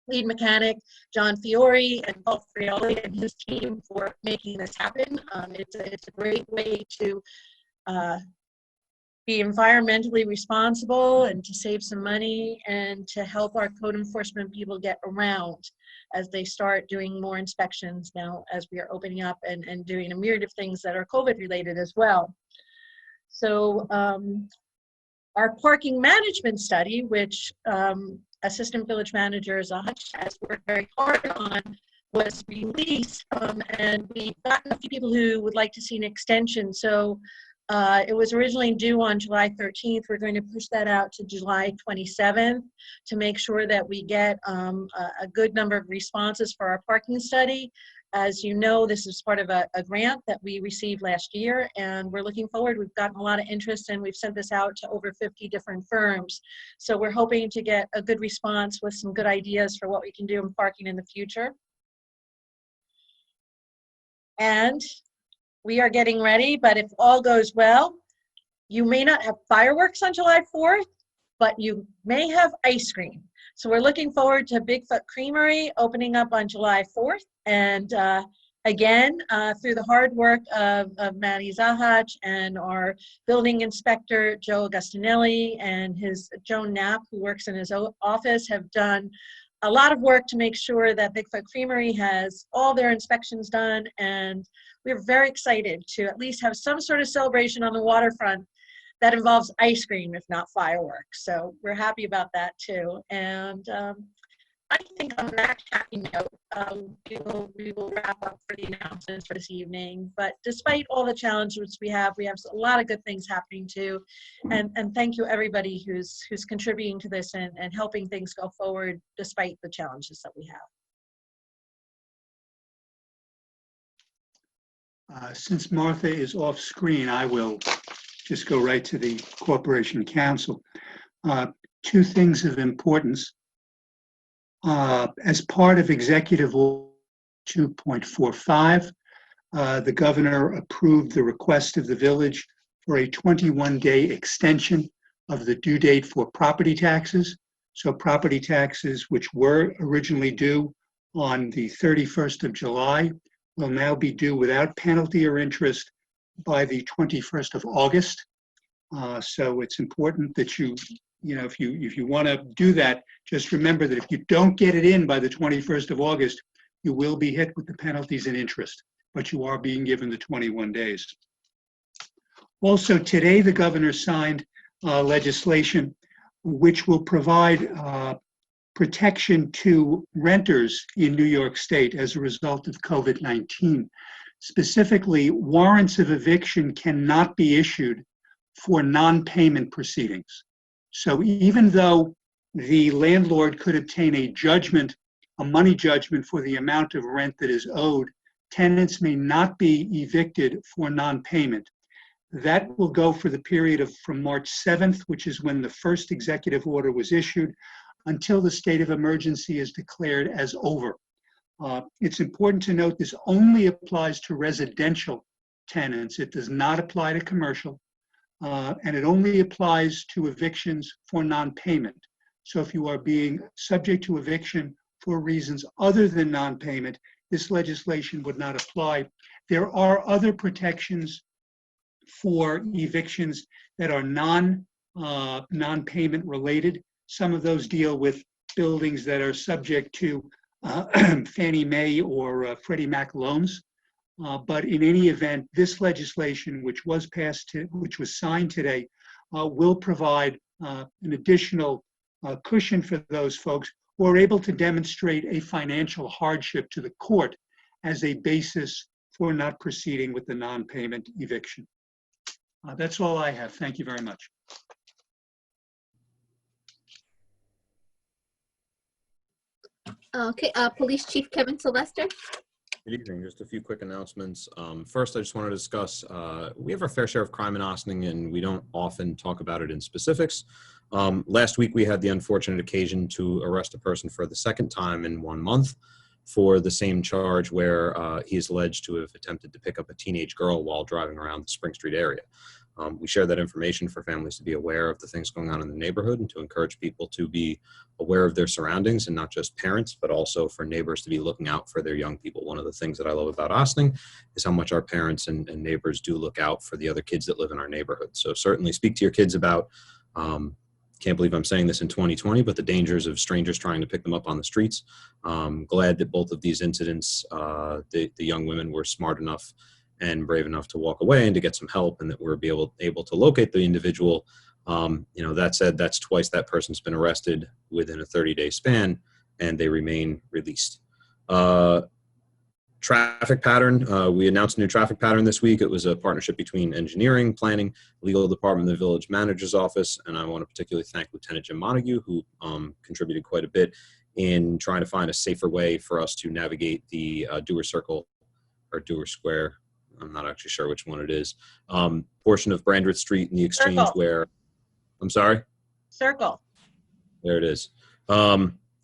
lead mechanic, John Fiore, and Paul Frioli and his team for making this happen. It's a great way to be environmentally responsible and to save some money and to help our code enforcement people get around as they start doing more inspections now as we are opening up and doing a myriad of things that are COVID related as well. So our parking management study, which Assistant Village Manager Zahach has worked very hard on, was released, and we've gotten a few people who would like to see an extension. So it was originally due on July 13th. We're going to push that out to July 27th to make sure that we get a good number of responses for our parking study. As you know, this is part of a grant that we received last year, and we're looking forward. We've gotten a lot of interest, and we've sent this out to over 50 different firms. So we're hoping to get a good response with some good ideas for what we can do in parking in the future. And we are getting ready, but if all goes well, you may not have fireworks on July 4th, but you may have ice cream. So we're looking forward to Bigfoot Creamery opening up on July 4th. And again, through the hard work of Maddie Zahach and our building inspector, Joe Agustinelli, and his Joan Knapp, who works in his office, have done a lot of work to make sure that Bigfoot Creamery has all their inspections done. And we're very excited to at least have some sort of celebration on the waterfront that involves ice cream, if not fireworks. So we're happy about that too. And I think on that happy note, we will wrap up for the announcements for this evening. But despite all the challenges we have a lot of good things happening too. And thank you everybody who's contributing to this and helping things go forward despite the challenges that we have. Since Martha is off screen, I will just go right to the Corporation Counsel. 2 things of importance. As part of Executive Order 2.45, the governor approved the request of the village for a 21-day extension of the due date for property taxes. So property taxes, which were originally due on the 31st of July, will now be due without penalty or interest by the 21st of August. So it's important that if you want to do that, just remember that if you don't get it in by the 21st of August, you will be hit with the penalties and interest, but you are being given the 21 days. Also, today the governor signed legislation which will provide protection to renters in New York State as a result of COVID-19. Specifically, warrants of eviction cannot be issued for non-payment proceedings. So even though the landlord could obtain a judgment, a money judgment for the amount of rent that is owed, tenants may not be evicted for non-payment. That will go for the period from March 7th, which is when the first executive order was issued, until the state of emergency is declared as over. It's important to note this only applies to residential tenants. It does not apply to commercial, and it only applies to evictions for non-payment. So if you are being subject to eviction for reasons other than non-payment, this legislation would not apply. There are other protections for evictions that are non-payment related. Some of those deal with buildings that are subject to Fannie Mae or Freddie Mac loans. But in any event, this legislation, which was signed today, will provide an additional cushion for those folks who are able to demonstrate a financial hardship to the court as a basis for not proceeding with the non-payment eviction. That's all I have. Thank you very much. Okay, Police Chief Kevin Sylvester. Good evening. Just a few quick announcements. First, I just want to discuss, we have our fair share of crime in Ossining, and we don't often talk about it in specifics. Last week, we had the unfortunate occasion to arrest a person for the second time in 1 month for the same charge where he is alleged to have attempted to pick up a teenage girl while driving around the Spring Street area. We share that information for families to be aware of the things going on in the neighborhood and to encourage people to be aware of their surroundings, and not just parents, but also for neighbors to be looking out for their young people. One of the things that I love about Ossining is how much our parents and neighbors do look out for the other kids that live in our neighborhood. So certainly speak to your kids about, can't believe I'm saying this in 2020, but the dangers of strangers trying to pick them up on the streets. Glad that both of these incidents, the young women were smart enough and brave enough to walk away and to get some help, and that we're able to locate the individual. That said, that's twice that person's been arrested within a 30-day span, and they remain released. Traffic pattern, we announced a new traffic pattern this week. It was a partnership between engineering, planning, legal department, and the village manager's office, and I want to particularly thank Lieutenant Jim Montague, who contributed quite a bit in trying to find a safer way for us to navigate the Dewar Circle or Dewar Square. I'm not actually sure which one it is. Portion of Brandreth Street in the exchange Circle. where, I'm sorry? Circle. There it is.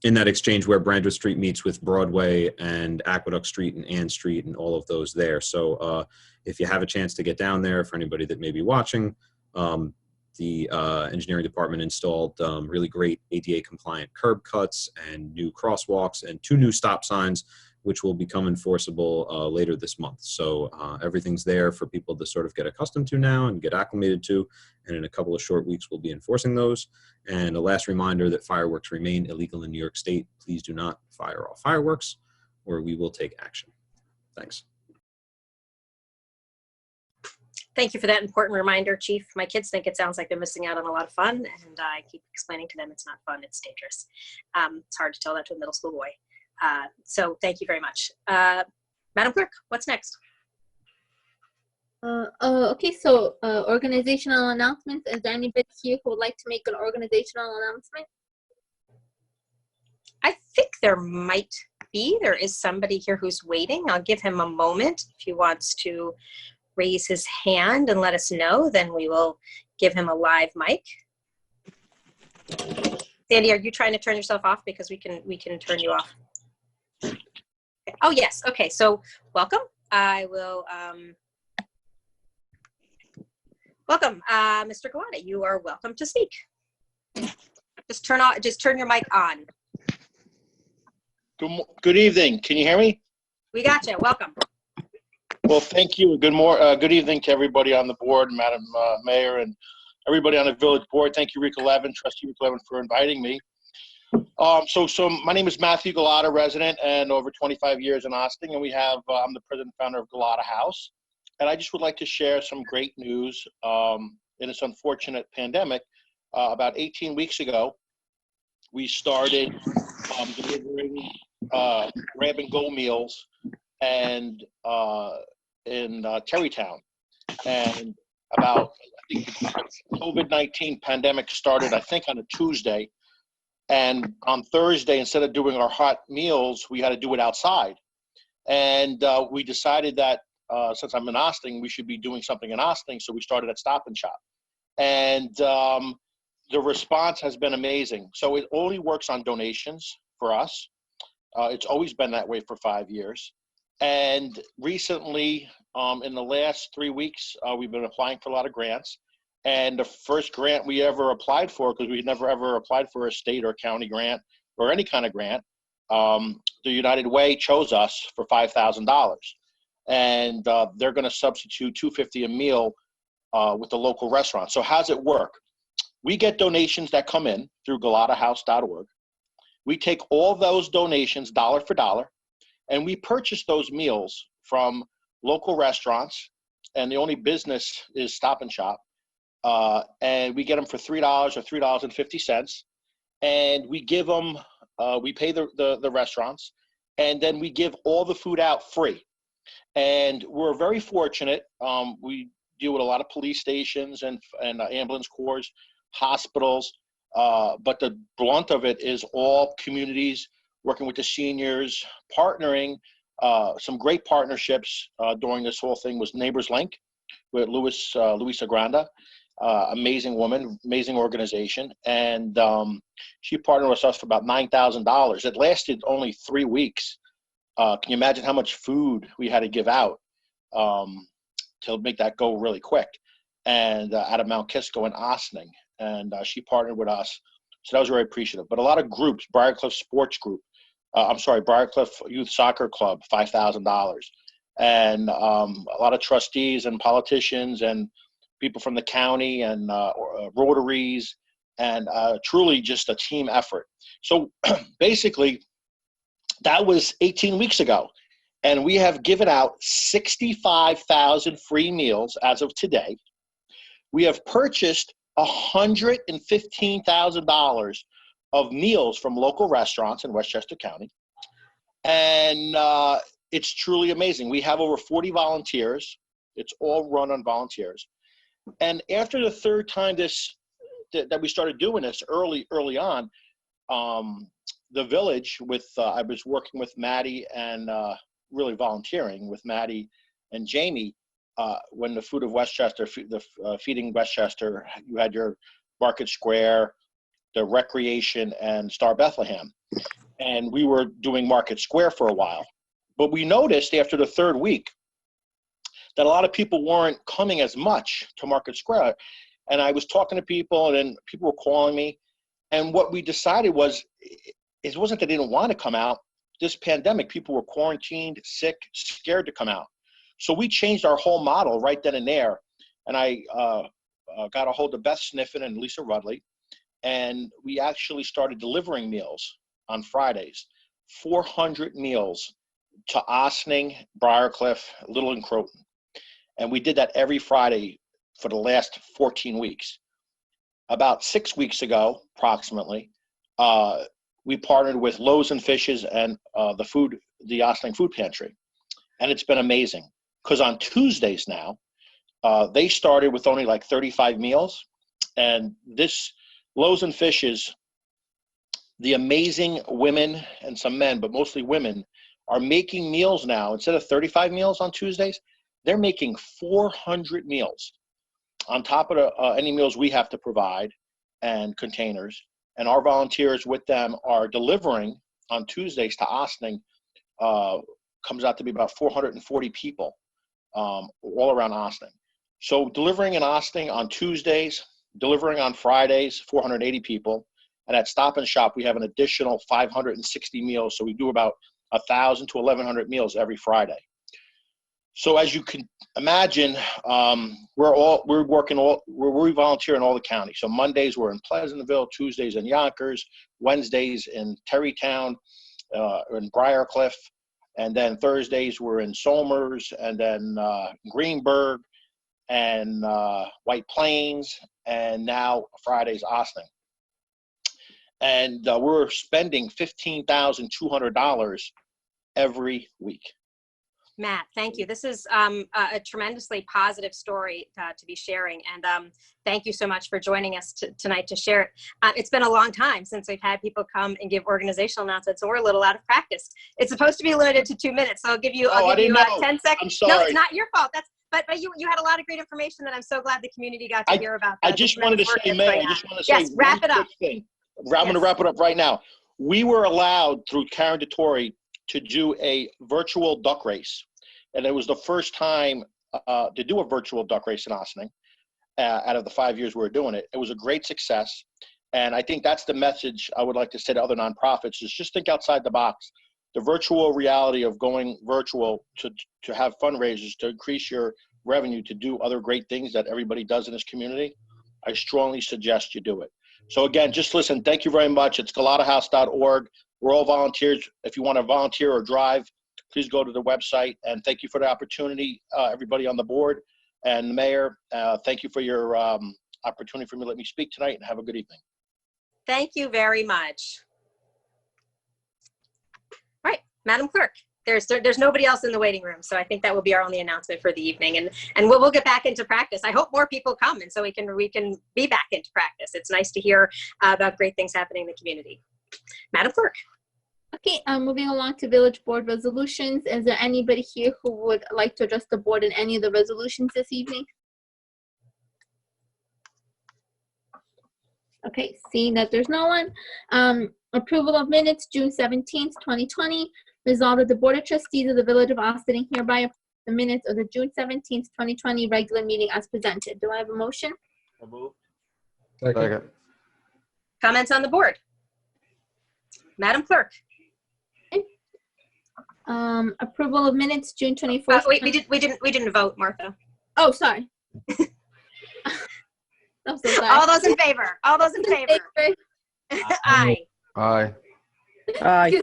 In that exchange where Brandreth Street meets with Broadway and Aqueduct Street and Ann Street and all of those there. So if you have a chance to get down there, for anybody that may be watching, the engineering department installed really great ADA compliant curb cuts and new crosswalks and 2 new stop signs, which will become enforceable later this month. So everything's there for people to sort of get accustomed to now and get acclimated to. And in a couple of short weeks, we'll be enforcing those. And a last reminder that fireworks remain illegal in New York State. Please do not fire off fireworks, or we will take action. Thanks. Thank you for that important reminder, Chief. My kids think it sounds like they're missing out on a lot of fun, and I keep explaining to them it's not fun, it's dangerous. It's hard to tell that to a middle school boy. So thank you very much. Madam Clerk, what's next? Okay, so organizational announcements. Is there anybody here who would like to make an organizational announcement? I think there might be. There is somebody here who's waiting. I'll give him a moment. If he wants to raise his hand and let us know, then we will give him a live mic. Sandy, are you trying to turn yourself off? Because we can turn you off. Oh, yes. Okay, so welcome. I will welcome Mr. Galata. You are welcome to speak. Just turn your mic on. Good evening. Can you hear me? We got you. Welcome. Well, thank you. Good evening to everybody on the board, Madam Mayor and everybody on the village board. Thank you, Rick Levin, Trustee Rick Levin, for inviting me. So my name is Matthew Galata, resident, and over 25 years in Ossining, and I'm the president and founder of Galata House. And I just would like to share some great news in this unfortunate pandemic. About 18 weeks ago, we started delivering grab-and-go meals and in Terrytown. And I think the COVID-19 pandemic started, I think, on a Tuesday. And on Thursday, instead of doing our hot meals, we had to do it outside. And we decided that since I'm in Ossining, we should be doing something in Ossining. So we started at Stop and Shop. And the response has been amazing. So it only works on donations for us. It's always been that way for 5 years. And recently, in the last 3 weeks, we've been applying for a lot of grants. And the first grant we ever applied for, because we never ever applied for a state or county grant or any kind of grant, the United Way chose us for $5,000. And they're going to substitute $2.50 a meal with the local restaurant. So how's it work? We get donations that come in through galatahouse.org. We take all those donations dollar for dollar, and we purchase those meals from local restaurants, and the only business is Stop and Shop. And we get them for $3 or $3.50, and we give them, we pay the restaurants, and then we give all the food out free. And we're very fortunate. We deal with a lot of police stations and ambulance corps, hospitals, but the blunt of it is all communities working with the seniors, partnering. Some great partnerships during this whole thing was Neighbors Link with Luisa Granda. Amazing woman, amazing organization. And she partnered with us for about $9,000. It lasted only 3 weeks. Can you imagine how much food we had to give out to make that go really quick? And out of Mount Kisco and Ossining. And she partnered with us. So that was very appreciative. But a lot of groups, Briarcliff Sports Group, Briarcliff Youth Soccer Club, $5,000. And a lot of trustees and politicians and people from the county and Rotaries, and truly just a team effort. So basically, that was 18 weeks ago. And we have given out 65,000 free meals as of today. We have purchased $115,000 of meals from local restaurants in Westchester County. And it's truly amazing. We have over 40 volunteers. It's all run on volunteers. And after the third time that we started doing this early on, the village I was working with Maddie and really volunteering with Maddie and Jamie when the Food of Westchester, Feeding Westchester, you had your Market Square, the Recreation, and Star Bethlehem. And we were doing Market Square for a while. But we noticed after the third week that a lot of people weren't coming as much to Market Square. And I was talking to people, and then people were calling me. And what we decided was, it wasn't that they didn't want to come out. This pandemic, people were quarantined, sick, scared to come out. So we changed our whole model right then and there. And I got a hold of Beth Sniffen and Lisa Rudley. And we actually started delivering meals on Fridays, 400 meals to Ossining, Briarcliff, Little and Croton. And we did that every Friday for the last 14 weeks. About 6 weeks ago, approximately, we partnered with Loaves and Fishes and the Ossining Food Pantry. And it's been amazing, because on Tuesdays now, they started with only like 35 meals. And this Loaves and Fishes, the amazing women and some men, but mostly women, are making meals now. Instead of 35 meals on Tuesdays, they're making 400 meals on top of any meals we have to provide and containers. And our volunteers with them are delivering on Tuesdays to Ossining. Comes out to be about 440 people all around Ossining. So delivering in Ossining on Tuesdays, delivering on Fridays, 480 people. And at Stop and Shop, we have an additional 560 meals. So we do about 1,000 to 1,100 meals every Friday. So as you can imagine, we volunteer in all the counties. So Mondays we're in Pleasantville, Tuesdays in Yonkers, Wednesdays in Terrytown, in Briarcliff, and then Thursdays we're in Somers, and then Greenberg, and White Plains, and now Fridays Ossining. And we're spending $15,200 every week. Matt, thank you. This is a tremendously positive story to be sharing. And thank you so much for joining us tonight to share it. It's been a long time since we've had people come and give organizational announcements, so we're a little out of practice. It's supposed to be limited to 2 minutes, so I'll give you 10 seconds. I'm sorry. No, it's not your fault. But you had a lot of great information that I'm so glad the community got to hear about. I just wanted to say, Mayor, yes, wrap it up. I'm going to wrap it up right now. We were allowed through Karen DeTore to do a virtual duck race. And it was the first time to do a virtual duck race in Ossining out of the 5 years we were doing it. It was a great success. And I think that's the message I would like to say to other nonprofits is just think outside the box. The virtual reality of going virtual to have fundraisers, to increase your revenue, to do other great things that everybody does in this community, I strongly suggest you do it. So again, just listen, thank you very much. It's galatahouse.org. We're all volunteers. If you want to volunteer or drive, please go to the website. And thank you for the opportunity, everybody on the board. And the mayor, thank you for your opportunity for me to let me speak tonight, and have a good evening. Thank you very much. All right, Madam Clerk, there's nobody else in the waiting room, so I think that will be our only announcement for the evening, and we'll get back into practice. I hope more people come, and so we can be back into practice. It's nice to hear about great things happening in the community. Madam Clerk. Okay, moving along to village board resolutions. Is there anybody here who would like to address the board in any of the resolutions this evening? Okay, seeing that there's no one. Approval of minutes, June 17th, 2020. Resolved that the Board of Trustees of the Village of Ossining hereby approves the minutes of the June 17th, 2020 regular meeting as presented. Do I have a motion? So moved. Second. Comments on the board? Madam Clerk. Approval of minutes, June 24th. Wait, we didn't vote, Martha. Oh, sorry. I'm so sorry. All those in favor? All those in favor? Aye. Aye. Aye.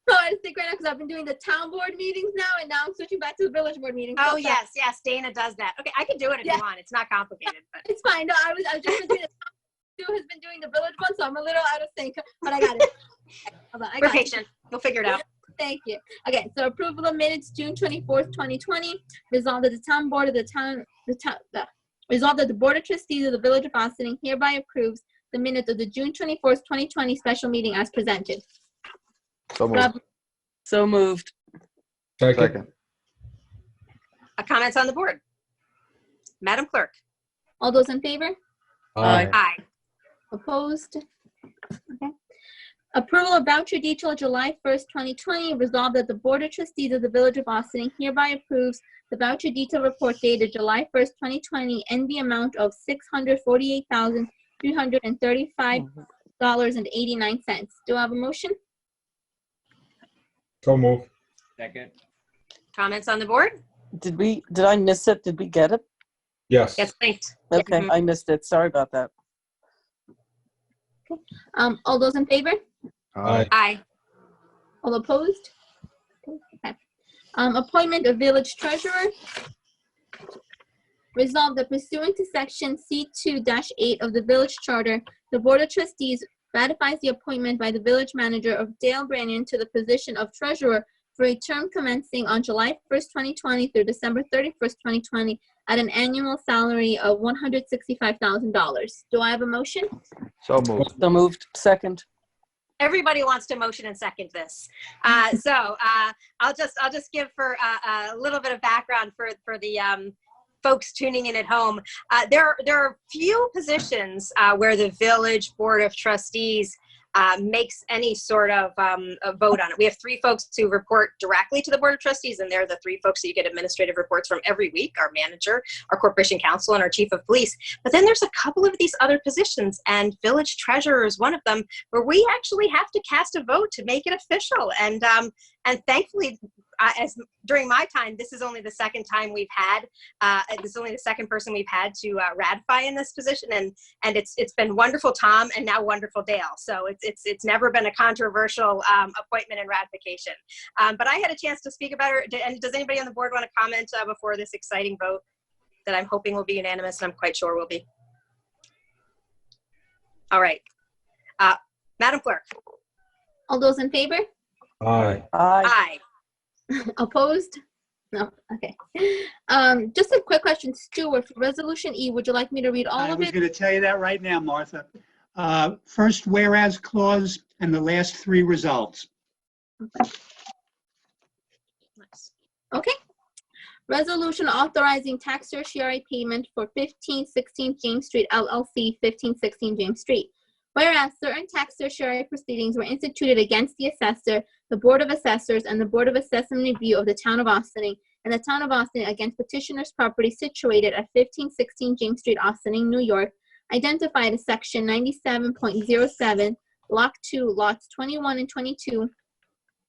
So I just think right now because I've been doing the town board meetings now, and now I'm switching back to the village board meetings. Oh yes, Dana does that. Okay, I can do it if you want. It's not complicated, but it's fine. No, I was just been doing the Stu has been doing the village one, so I'm a little out of sync, but I got it. Hold on, we're patient. We'll figure it out. Thank you. Okay, so approval of minutes, June 24th, 2020. Resolved that the town board of resolved that the Board of Trustees of the Village of Ossining hereby approves the minutes of the June 24th, 2020 special meeting as presented. So moved. So moved. Second. Comments on the board? Madam Clerk. All those in favor? Aye. Aye. Opposed? Okay. Approval of voucher detail July 1st, 2020. Resolved that the Board of Trustees of the Village of Ossining hereby approves the voucher detail report dated July 1st, 2020 in the amount of $648,335.89. Do I have a motion? So move. Second. Comments on the board? Did I miss it? Did we get it? Yes. Yes, thanks. Okay, Mhm. I missed it. Sorry about that. All those in favor? Aye. Aye. All opposed? Okay. Appointment of village treasurer. Resolved that pursuant to section C2-8 of the village charter, the Board of Trustees ratifies the appointment by the village manager of Dale Brannion to the position of treasurer for a term commencing on July 1st, 2020 through December 31st, 2020 at an annual salary of $165,000. Do I have a motion? So moved. So moved. Second. Everybody wants to motion and second this. So I'll just give for a little bit of background for the folks tuning in at home. There are few positions where the Village Board of Trustees makes any sort of a vote on it. We have 3 folks who report directly to the Board of Trustees, and they're the 3 folks that you get administrative reports from every week: our manager, our corporation counsel, and our chief of police. But then there's a couple of these other positions, and village treasurer is one of them, where we actually have to cast a vote to make it official. And thankfully, as during my time, this is only the second time we've had, this is only the second person we've had to ratify in this position, and it's been wonderful, Tom, and now wonderful, Dale. So it's never been a controversial appointment and ratification. But I had a chance to speak about it. And does anybody on the board want to comment before this exciting vote that I'm hoping will be unanimous, and I'm quite sure will be? All right, Madam Clerk. All those in favor? Aye. Aye. Opposed? No. Okay. Just a quick question, Stuart. For Resolution E, would you like me to read all I of was it? going to tell you that right now, Martha. First whereas clause and the last three results. Nice. Okay. Resolution authorizing tax certiorari payment for 1516 James Street LLC, 1516 James Street. Whereas certain tax certiorari proceedings were instituted against the assessor, the Board of Assessors, and the Board of Assessment Review of the Town of Ossining, and the Town of Ossining against petitioner's property situated at 1516 James Street, Ossining, New York, identified as Section 97.07, Block 2, Lots 21 and 22,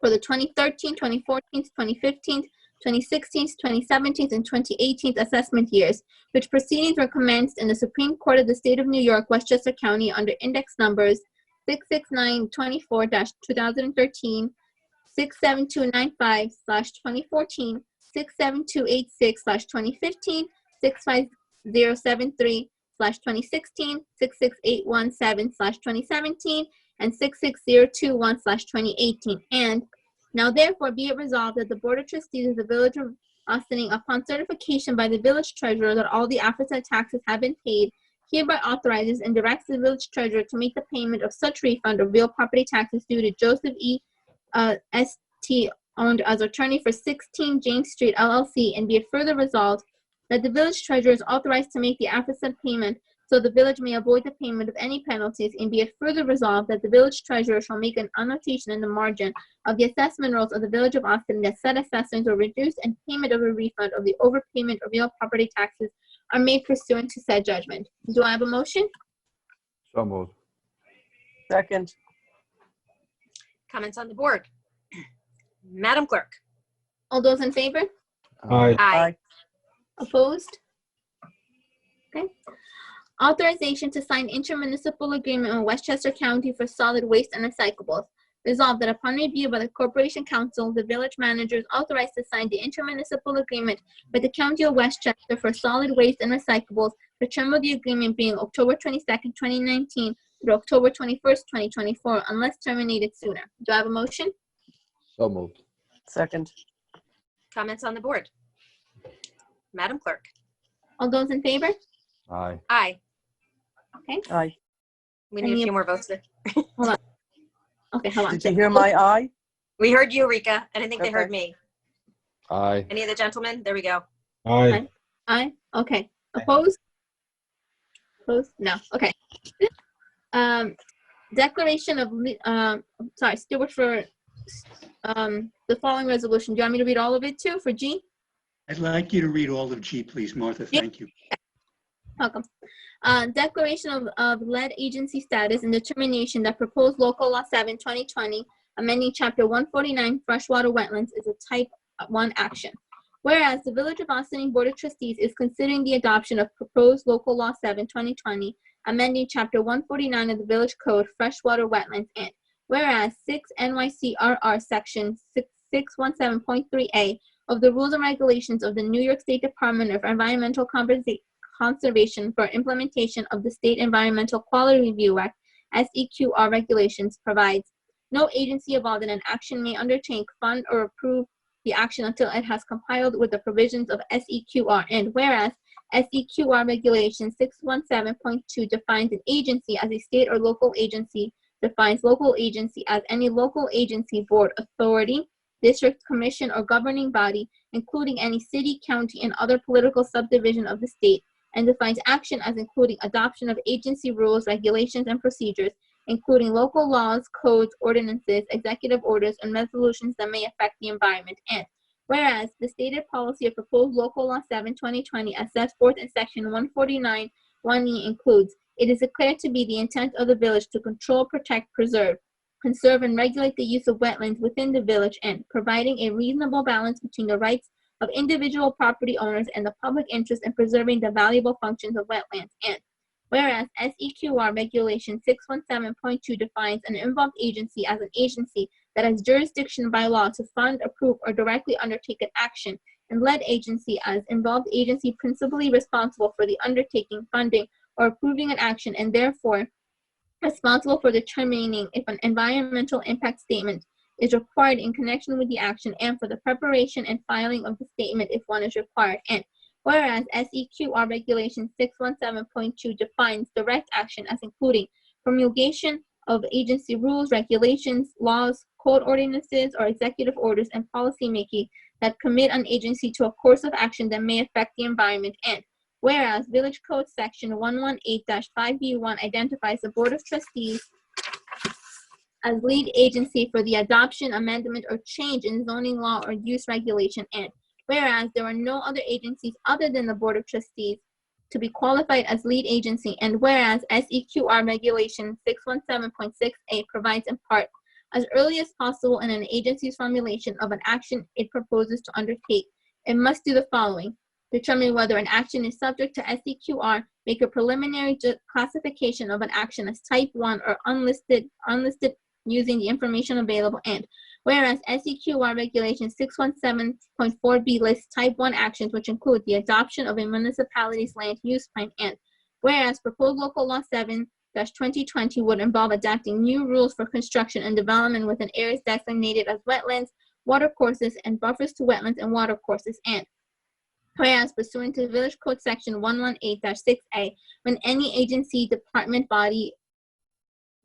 for the 2013, 2014, 2015, 2016, 2017, and 2018 assessment years, which proceedings were commenced in the Supreme Court of the State of New York, Westchester County, under index numbers 66924-2013, 67295/2014, 67286/2015, 65073/2016, 66817/2017, and 66021/2018. And now therefore be it resolved that the Board of Trustees of the Village of Ossining, upon certification by the village treasurer that all the aforesaid taxes have been paid, hereby authorizes and directs the village treasurer to make the payment of such refund of real property taxes due to Joseph E. St. owned as attorney for 16 James Street LLC, and be it further resolved that the village treasurer is authorized to make the aforesaid payment so the village may avoid the payment of any penalties, and be it further resolved that the village treasurer shall make an annotation in the margin of the assessment rolls of the village of Austin that said assessments are reduced and payment of a refund of the overpayment of real property taxes are made pursuant to said judgment. Do I have a motion? So moved. Second. Comments on the board? Madam Clerk. All those in favor? Aye. Aye. Opposed? Okay. Authorization to sign intermunicipal agreement with Westchester County for solid waste and recyclables. Resolved that upon review by the Corporation Counsel, the village manager is authorized to sign the intermunicipal agreement with the County of Westchester for solid waste and recyclables, the term of the agreement being October 22nd, 2019 through October 21st, 2024, unless terminated sooner. Do I have a motion? So moved. Second. Comments on the board? Madam Clerk. All those in favor? Aye. Aye. Okay. Aye. We need a Any- few more votes there. Okay, hold on. Did you hear my aye? We heard you, Rika, and I think they heard Okay. me. Aye. Any of the gentlemen? There we go. Aye. Aye. Okay. Opposed? Opposed? No. Okay. Declaration of, sorry, Stuart, for the following resolution. Do you want me to read all of it too for G? I'd like you to read all of G, please, Martha. Thank you. Welcome. Declaration of lead agency status and determination that proposed local law 7, 2020, amending chapter 149 freshwater wetlands is a type 1 action. Whereas the Village of Ossining Board of Trustees is considering the adoption of proposed local law 7, 2020, amending chapter 149 of the Village Code freshwater wetlands, and whereas 6 NYCRR section 617.3A of the Rules and Regulations of the New York State Department of Environmental Conservation for implementation of the State Environmental Quality Review Act, SEQR regulations, provides no agency involved in an action may undertake, fund, or approve the action until it has complied with the provisions of SEQR. And whereas SEQR regulation 617.2 defines an agency as a state or local agency, defines local agency as any local agency, board, authority, district, commission, or governing body, including any city, county, and other political subdivision of the state, and defines action as including adoption of agency rules, regulations, and procedures, including local laws, codes, ordinances, executive orders, and resolutions that may affect the environment. And whereas the stated policy of proposed local law 7, 2020, as set forth in section 149, 1E includes, it is declared to be the intent of the village to control, protect, preserve, conserve and regulate the use of wetlands within the village, and providing a reasonable balance between the rights of individual property owners and the public interest in preserving the valuable functions of wetlands. And whereas SEQR Regulation 617.2 defines an involved agency as an agency that has jurisdiction by law to fund, approve, or directly undertake an action, and lead agency as involved agency principally responsible for the undertaking, funding, or approving an action, and therefore responsible for determining if an environmental impact statement is required in connection with the action, and for the preparation and filing of the statement if one is required. And whereas SEQR Regulation 617.2 defines direct action as including promulgation of agency rules, regulations, laws, code ordinances, or executive orders, and policy making that commit an agency to a course of action that may affect the environment. And whereas Village Code Section 118-5B1 identifies the Board of Trustees as lead agency for the adoption, amendment, or change in zoning law or use regulation. And whereas there are no other agencies other than the Board of Trustees to be qualified as lead agency, and whereas SEQR Regulation 617.6A provides in part, as early as possible in an agency's formulation of an action it proposes to undertake, it must do the following: determine whether an action is subject to SEQR, make a preliminary classification of an action as type 1 or unlisted using the information available. And whereas SEQR Regulation 617.4B lists type 1 actions, which include the adoption of a municipality's land use plan. And whereas proposed local law 7-2020 would involve adopting new rules for construction and development within areas designated as wetlands, watercourses, and buffers to wetlands and watercourses. And whereas pursuant to Village Code Section 118-6A, when any agency, department, body,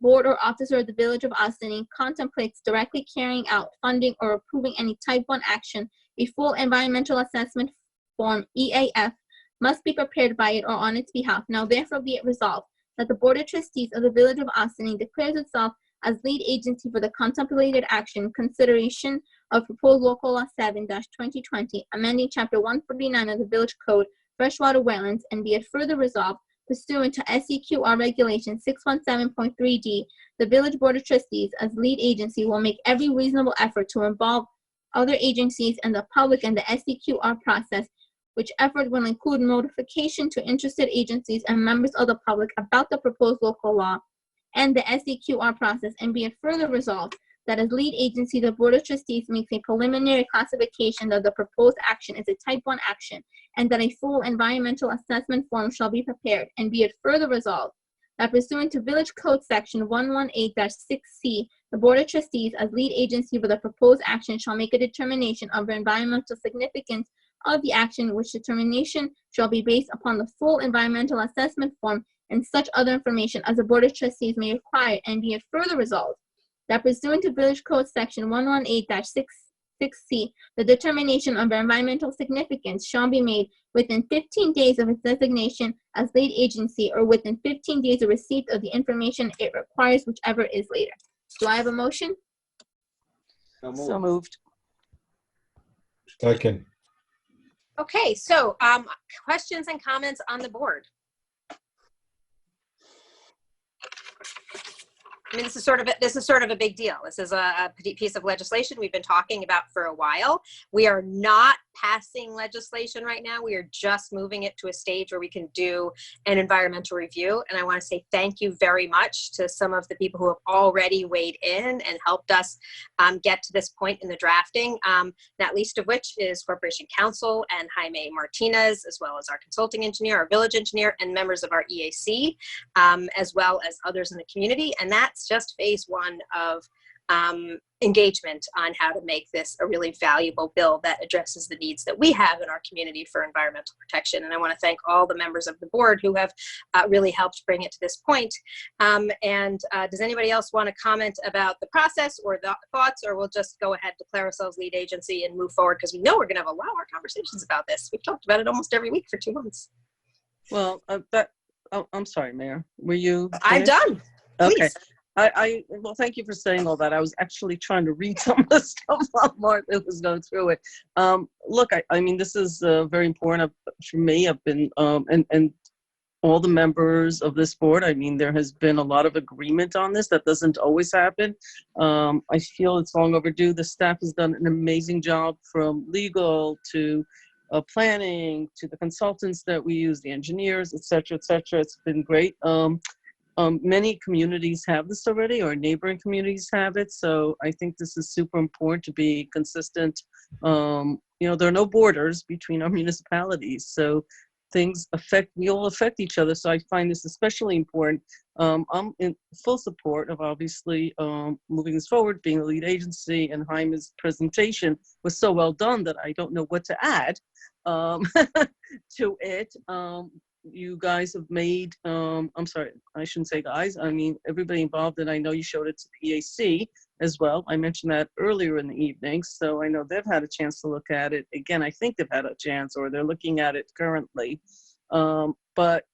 board, or officer of the Village of Ossining contemplates directly carrying out, funding, or approving any type 1 action, a full environmental assessment form, EAF, must be prepared by it or on its behalf. Now therefore be it resolved that the Board of Trustees of the Village of Ossining declares itself as lead agency for the contemplated action consideration of proposed local law 7-2020, amending Chapter 149 of the Village Code, freshwater wetlands, and be it further resolved, pursuant to SEQR Regulation 617.3D, the Village Board of Trustees as lead agency will make every reasonable effort to involve other agencies and the public in the SEQR process, which effort will include notification to interested agencies and members of the public about the proposed local law and the SEQR process, and be it further resolved that as lead agency, the Board of Trustees makes a preliminary classification that the proposed action is a type 1 action, and that a full environmental assessment form shall be prepared, and be it further resolved that pursuant to Village Code Section 118-6C, the Board of Trustees as lead agency for the proposed action shall make a determination of the environmental significance of the action, which determination shall be based upon the full environmental assessment form and such other information as the Board of Trustees may require, and be it further resolved that pursuant to Village Code Section 118-6C, the determination of environmental significance shall be made within 15 days of its designation as lead agency, or within 15 days of receipt of the information it requires, whichever is later. Do I have a motion? So moved. Second. Okay, so questions and comments on the board? I mean, this is sort of a big deal. This is a piece of legislation we've been talking about for a while. We are not passing legislation right now. We are just moving it to a stage where we can do an environmental review. And I want to say thank you very much to some of the people who have already weighed in and helped us get to this point in the drafting, not least of which is Corporation Counsel and Jaime Martinez, as well as our consulting engineer, our village engineer, and members of our EAC, as well as others in the community. And that's just phase 1 of engagement on how to make this a really valuable bill that addresses the needs that we have in our community for environmental protection. And I want to thank all the members of the board who have really helped bring it to this point. Does anybody else want to comment about the process or the thoughts, or we'll just go ahead, declare ourselves lead agency and move forward, because we know we're going to have a lot more conversations about this. We've talked about it almost every week for 2 months. Well, I'm sorry, Mayor. Were you finished? I'm done. Please. Okay. Well, thank you for saying all that. I was actually trying to read some of the stuff while Martha was going through it. Look, I mean, this is very important for me. I've been, and all the members of this board. I mean, there has been a lot of agreement on this. That doesn't always happen. I feel it's long overdue. The staff has done an amazing job, from legal to planning to the consultants that we use, the engineers, et cetera, et cetera. It's been great. Many communities have this already, or neighboring communities have it. So I think this is super important to be consistent. You know, there are no borders between our municipalities. So we all affect each other. So I find this especially important. I'm in full support of obviously moving this forward, being the lead agency, and Jaime's presentation was so well done that I don't know what to add to it. You guys have made, I'm sorry, I shouldn't say guys, I mean, everybody involved, and I know you showed it to the EAC as well. I mentioned that earlier in the evening, so I know they've had a chance to look at it. Again, I think they've had a chance, or they're looking at it currently. But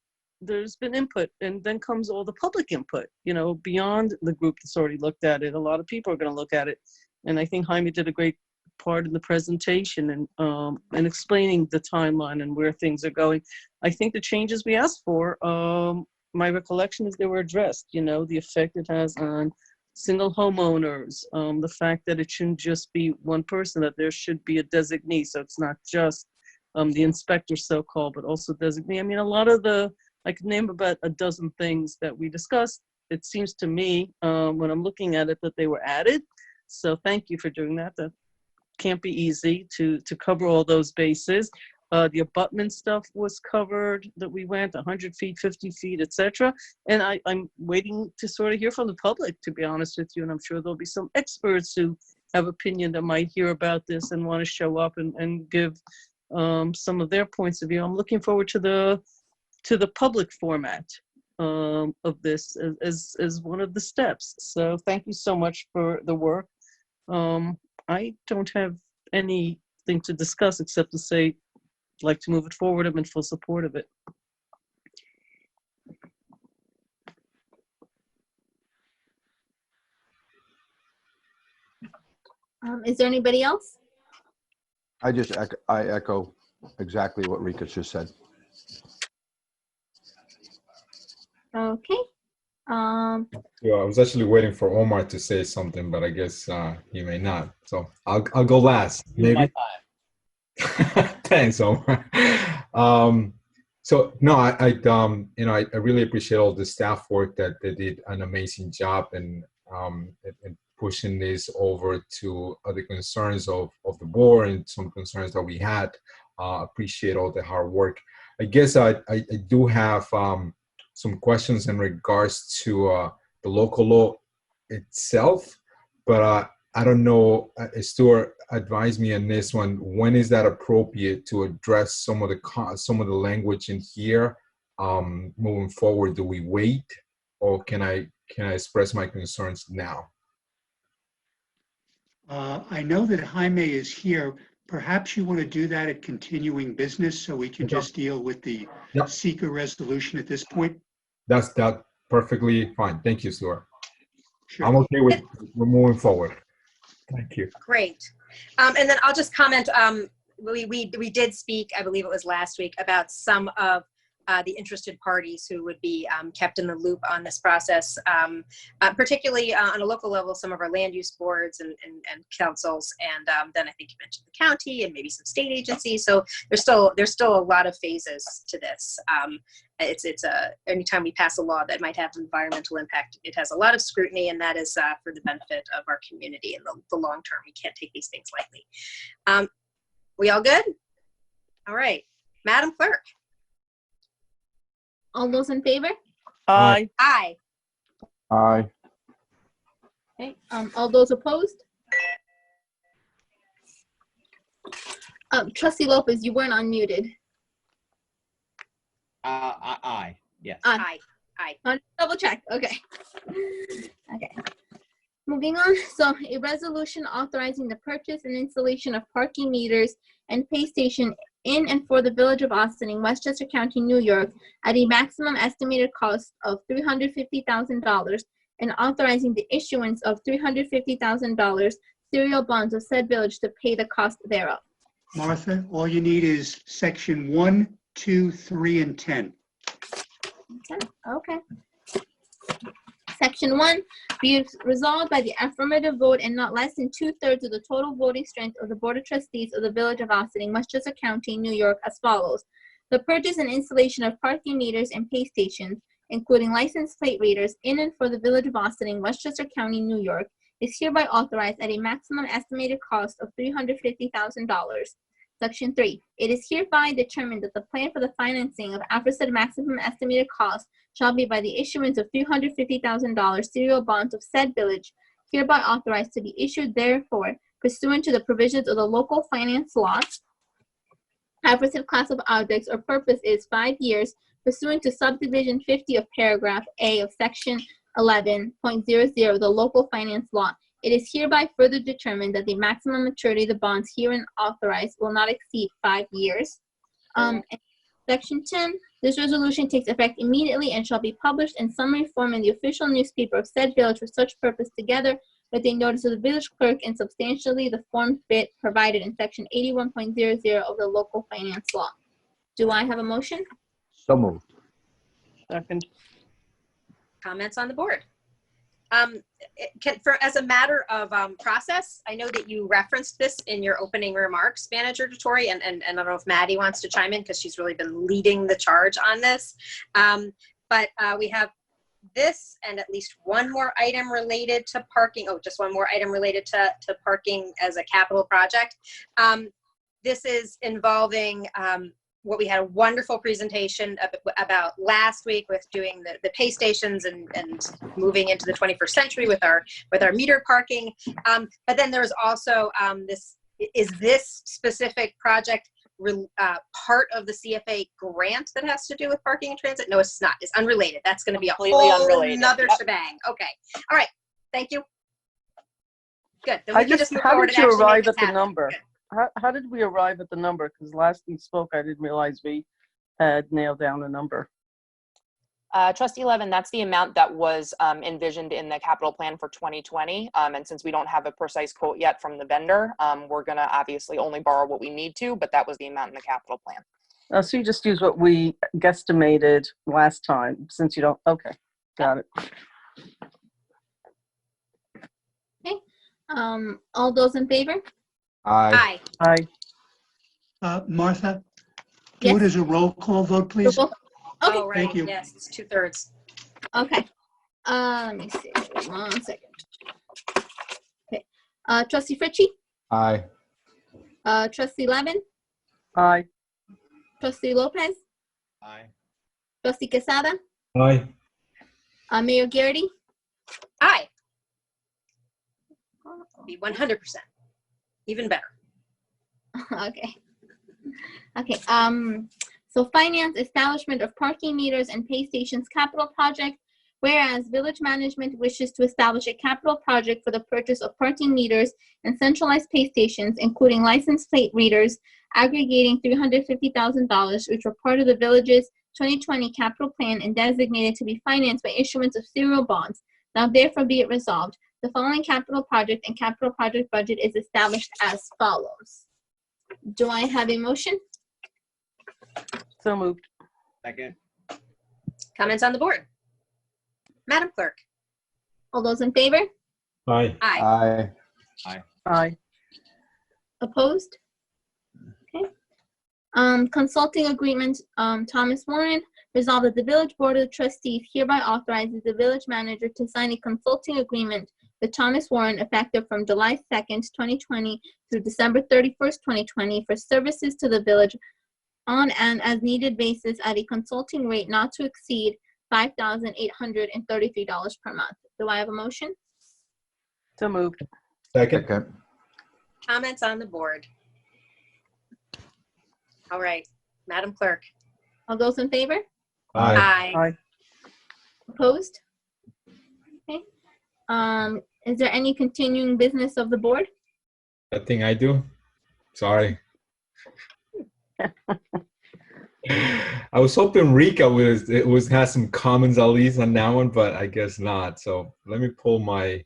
there's been input, and then comes all the public input, you know, beyond the group that's already looked at it. A lot of people are going to look at it, and I think Jaime did a great part in the presentation and explaining the timeline and where things are going. I think the changes we asked for, my recollection is they were addressed, you know, the effect it has on single homeowners, the fact that it shouldn't just be one person, that there should be a designee. So it's not just the inspector so-called, but also designee. I mean, a lot of I could name about a dozen things that we discussed. It seems to me, when I'm looking at it, that they were added. So thank you for doing that. That can't be easy to cover all those bases. The abutment stuff was covered, that we went 100 feet, 50 feet, etc. And I'm waiting to sort of hear from the public, to be honest with you. And I'm sure there'll be some experts who have opinion that might hear about this and want to show up and give some of their points of view. I'm looking forward to the public format of this as one of the steps. So thank you so much for the work. I don't have anything to discuss except to say I'd like to move it forward. I'm in full support of it. Is there anybody else? I echo exactly what Rika just said. Okay. Yeah, I was actually waiting for Omar to say something, but I guess he may not. So I'll go last. Maybe. Thanks, Omar. So no, I really appreciate all the staff work that they did an amazing job and pushing this over to other concerns of the board and some concerns that we had. Appreciate all the hard work. I guess I do have some questions in regards to the local law itself, but I don't know, Stuart, advise me on this one. When is that appropriate to address some of the language in here moving forward? Do we wait, or can I express my concerns now? I know that Jaime is here. Perhaps you want to do that at continuing business so we can just deal with the seeker resolution at this point? That's perfectly fine. Thank you, Stuart. Sure. I'm okay with moving forward. Thank you. Great. And then I'll just comment, we did speak, I believe it was last week, about some of the interested parties who would be kept in the loop on this process, particularly on a local level, some of our land use boards and councils, and then I think you mentioned the county and maybe some state agencies. So there's still a lot of phases to this. Anytime we pass a law that might have environmental impact, it has a lot of scrutiny, and that is for the benefit of our community in the long term. We can't take these things lightly. We all good? All right, Madam Clerk. All those in favor? Aye. Aye. Aye. Okay. All those opposed? Trustee Lopez, you weren't unmuted. Aye. Yes. Aye. Aye. Double check. Okay. Okay. Moving on. So, a resolution authorizing the purchase and installation of parking meters and pay station in and for the Village of Ossining, Westchester County, New York, at a maximum estimated cost of $350,000, and authorizing the issuance of $350,000 serial bonds of said village to pay the cost thereof. Martha, all you need is section 1, 2, 3, and 10. Okay. Section 1, be it resolved by the affirmative vote and not less than 2/3 of the total voting strength of the Board of Trustees of the Village of Ossining, Westchester County, New York, as follows. The purchase and installation of parking meters and pay stations, including license plate readers in and for the Village of Ossining, Westchester County, New York, is hereby authorized at a maximum estimated cost of $350,000. Section 3, it is hereby determined that the plan for the financing of aforesaid maximum estimated cost shall be by the issuance of $350,000 serial bonds of said village, hereby authorized to be issued therefore pursuant to the provisions of the local finance law. Aforesaid class of objects or purpose is 5 years pursuant to subdivision 50 of paragraph A of section 11.00 of the local finance law. It is hereby further determined that the maximum maturity of the bonds herein authorized will not exceed 5 years. Section 10, this resolution takes effect immediately and shall be published in summary form in the official newspaper of said village for such purpose, together with a notice of the village clerk and substantially the form fit provided in section 81.00 of the local finance law. Do I have a motion? So moved. Second. Comments on the board? As a matter of process, I know that you referenced this in your opening remarks, Manager DeTore, and I don't know if Maddie wants to chime in because she's really been leading the charge on this. But we have this and at least one more item related to parking. Oh, just one more item related to parking as a capital project. This is involving what we had a wonderful presentation about last week with doing the pay stations and moving into the 21st century with our meter parking. But then there's also this specific project part of the CFA grant that has to do with parking and transit? No, it's not. It's unrelated. That's going to be a whole another shebang. Okay. All right. Thank you. Good. Then we can just move forward and actually arrive make this at the happen. number? Good. How did we arrive at the number? Because last we spoke, I didn't realize we had nailed down the number. Trustee Levin, that's the amount that was envisioned in the capital plan for 2020. And since we don't have a precise quote yet from the vendor, we're going to obviously only borrow what we need to, but that was the amount in the capital plan. So you just use what we guesstimated last time, since you don't, okay, got it. Okay. All those in favor? Aye. Aye. Aye. Martha, do Yes. it as a roll call vote, please. Okay. Oh, right. Thank you. Yes, it's 2/3. Okay. Let me see. 1 second. Okay. Trustee Fritchie? Aye. Trustee Levin? Aye. Trustee Lopez? Aye. Trustee Quesada? Aye. Mayor Garrity? Aye. Be 100%. Even better. Okay. Okay. So finance establishment of parking meters and pay stations capital project. Whereas village management wishes to establish a capital project for the purchase of parking meters and centralized pay stations, including license plate readers, aggregating $350,000, which were part of the village's 2020 capital plan and designated to be financed by issuance of serial bonds. Now therefore be it resolved, the following capital project and capital project budget is established as follows. Do I have a motion? So moved. Second. Comments on the board? Madam Clerk? All those in favor? Aye. Aye. Aye. Aye. Opposed? Okay. Consulting agreement, Thomas Warren, resolved that the Village Board of Trustees hereby authorizes the village manager to sign a consulting agreement with Thomas Warren effective from July 2nd, 2020 through December 31st, 2020 for services to the village on an as needed basis at a consulting rate not to exceed $5,833 per month. Do I have a motion? So moved. Second. Second. Comments on the board? All right. Madam Clerk? All those in favor? Aye. Aye. Opposed? Okay. Is there any continuing business of the board? That thing I do? Sorry. I was hoping Rika has some comments at least on that one, but I guess not. So let me pull my.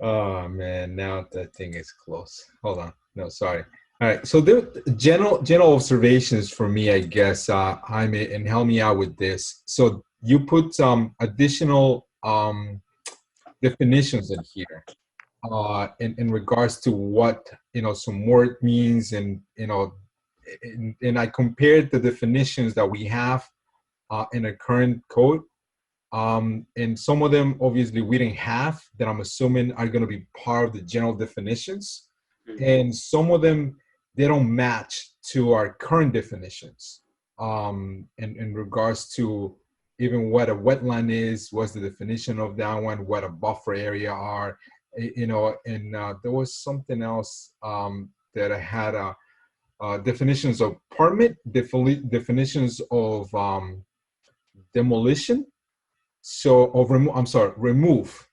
Oh man, now that thing is close. Hold on. No, sorry. All right. So the general observations for me, I guess, Jaime, and help me out with this. So you put some additional definitions in here in regards to what some word means, and and I compared the definitions that we have in a current code. And some of them, obviously, we didn't have, that I'm assuming are going to be part of the general definitions. And some of them, they don't match to our current definitions. In regards to even what a wetland is, what's the definition of that one, what a buffer area are, and there was something else that I had definitions of permit, definitions of demolition. So, remove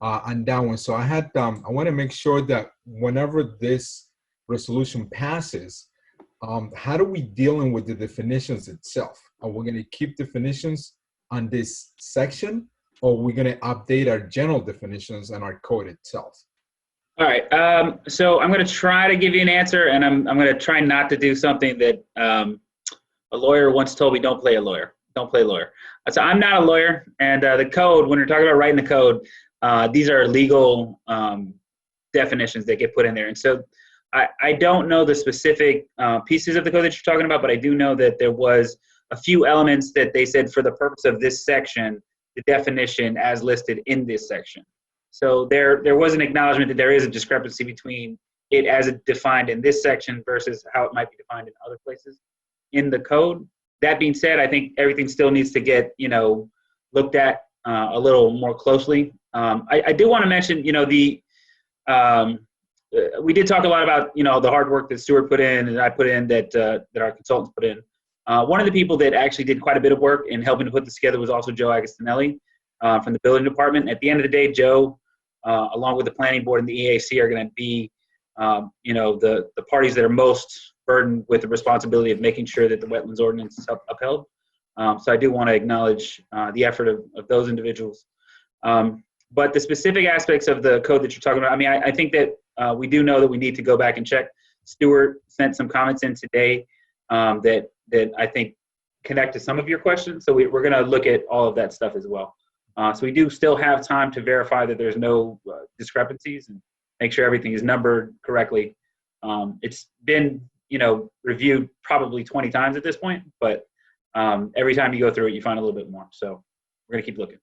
on that one. So I had, I want to make sure that whenever this resolution passes, how do we dealing with the definitions itself? Are we going to keep definitions on this section, or are we going to update our general definitions and our code itself? All right. So I'm going to try to give you an answer, and I'm going to try not to do something that a lawyer once told me: don't play a lawyer. Don't play lawyer. So I'm not a lawyer, and the code, when we're talking about writing the code, these are legal definitions that get put in there. And so I don't know the specific pieces of the code that you're talking about, but I do know that there was a few elements that they said, for the purpose of this section, the definition as listed in this section. So there was an acknowledgement that there is a discrepancy between it as it defined in this section versus how it might be defined in other places in the code. That being said, I think everything still needs to get, looked at a little more closely. I do want to mention, we did talk a lot about, the hard work that Stuart put in and I put in, that our consultants put in. One of the people that actually did quite a bit of work in helping to put this together was also Joe Agostinelli from the building department. At the end of the day, Joe, along with the planning board and the EAC, are going to be, the parties that are most burdened with the responsibility of making sure that the wetlands ordinance is upheld. So I do want to acknowledge the effort of those individuals. But the specific aspects of the code that you're talking about, I think that we do know that we need to go back and check. Stuart sent some comments in today that I think connect to some of your questions. So we're going to look at all of that stuff as well. So we do still have time to verify that there's no discrepancies and make sure everything is numbered correctly. It's been, reviewed probably 20 times at this point, but every time you go through it, you find a little bit more. So we're going to keep looking.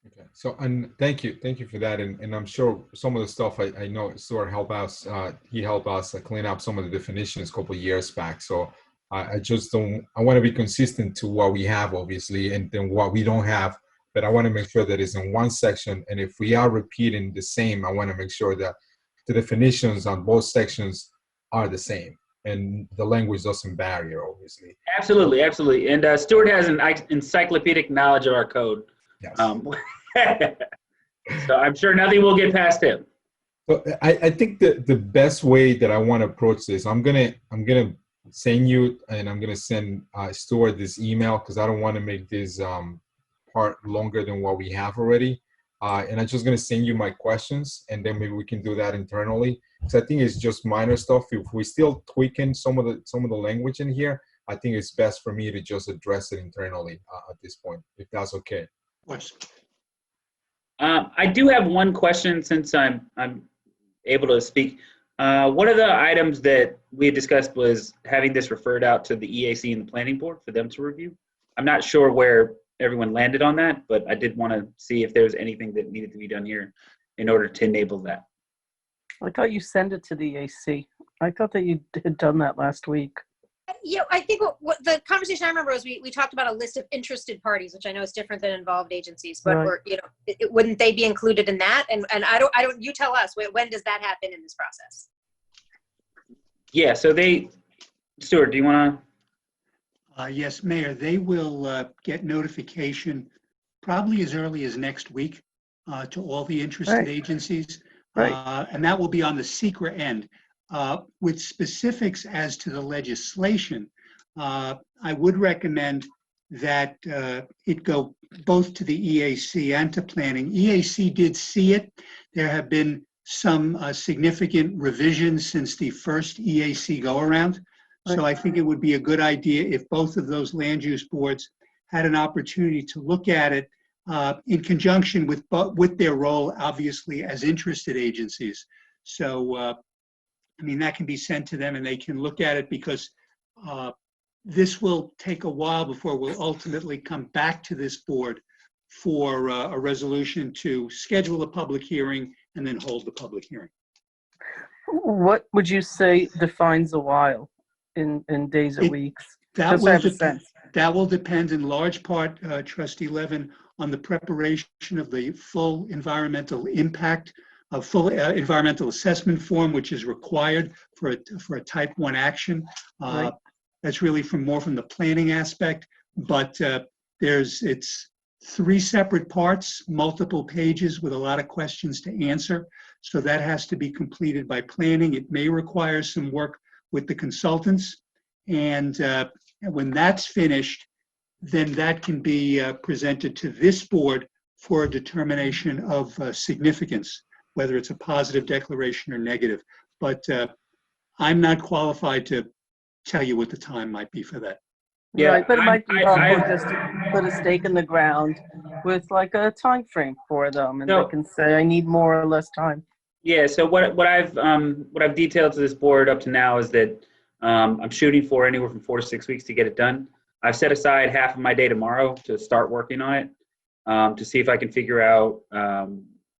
Okay. So, and thank you for that. And I'm sure some of the stuff I know Stuart helped us. He helped us clean up some of the definitions a couple of years back. So I just don't. I want to be consistent to what we have, obviously, and then what we don't have. But I want to make sure that it's in one section. And if we are repeating the same, I want to make sure that the definitions on both sections are the same, and the language doesn't vary, obviously. Absolutely, absolutely. And Stuart has an encyclopedic knowledge of our code. Yes. So I'm sure nothing will get past him. So I think the best way that I want to approach this, I'm gonna send you, and I'm gonna send Stuart this email, because I don't want to make this part longer than what we have already. And I'm just gonna send you my questions, and then maybe we can do that internally. Because I think it's just minor stuff. If we're still tweaking some of the language in here, I think it's best for me to just address it internally at this point, if that's okay. I do have one question, since I'm able to speak. One of the items that we had discussed was having this referred out to the EAC and the planning board for them to review. I'm not sure where everyone landed on that, but I did want to see if there's anything that needed to be done here in order to enable that. I thought you sent it to the EAC. I thought that you had done that last week. Yeah, I think what the conversation I remember was we talked about a list of interested parties, which I know is different than involved agencies, but Right. Wouldn't they be included in that? And I don't. You tell us, when does that happen in this process? Yeah. So Stuart, do you want to? Yes, Mayor, they will get notification probably as early as next week to all the interested Right. agencies. Right. And that will be on the secret end. With specifics as to the legislation, I would recommend that it go both to the EAC and to planning. EAC did see it. There have been some significant revisions since the first EAC go-around. So I think it would be a good idea if both of those land use boards had an opportunity to look at it in conjunction with their role, obviously, as interested agencies. So, I mean, that can be sent to them and they can look at it, because this will take a while before we'll ultimately come back to this board for a resolution to schedule a public hearing and then hold the public hearing. What would you say defines a while in days or weeks? That Just to have a sense. That will depend in large part, Trustee Levin, on the preparation of the full environmental impact, a full environmental assessment form, which is required for a type 1 action. Right. That's really more from the planning aspect, but it's 3 separate parts, multiple pages with a lot of questions to answer. So that has to be completed by planning. It may require some work with the consultants. And when that's finished, then that can be presented to this board for a determination of significance, whether it's a positive declaration or negative. But I'm not qualified to tell you what the time might be for that. Yeah, Right, but it might be helpful I- just to put a stake in the ground with like a time frame for them, and No. they can say, I need more or less time. Yeah, so what I've detailed to this board up to now is that I'm shooting for anywhere from 4 to 6 weeks to get it done. I've set aside half of my day tomorrow to start working on it, to see if I can figure out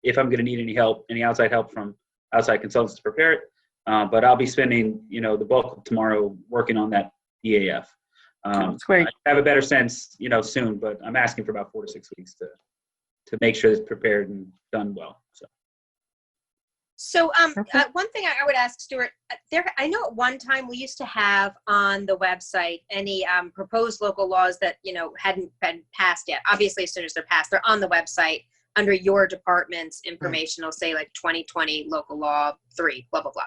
if I'm going to need any outside help from outside consultants to prepare it. But I'll be spending, the bulk of tomorrow working on that EAF. That's great. I have a better sense, soon, but I'm asking for about 4 to 6 weeks to make sure it's prepared and done well. So one thing I would ask, Stuart, I know at one time we used to have on the website any proposed local laws that, hadn't been passed yet. Obviously, as soon as they're passed, they're on the website under your department's information. It'll say like 2020 local law 3, blah, blah, blah.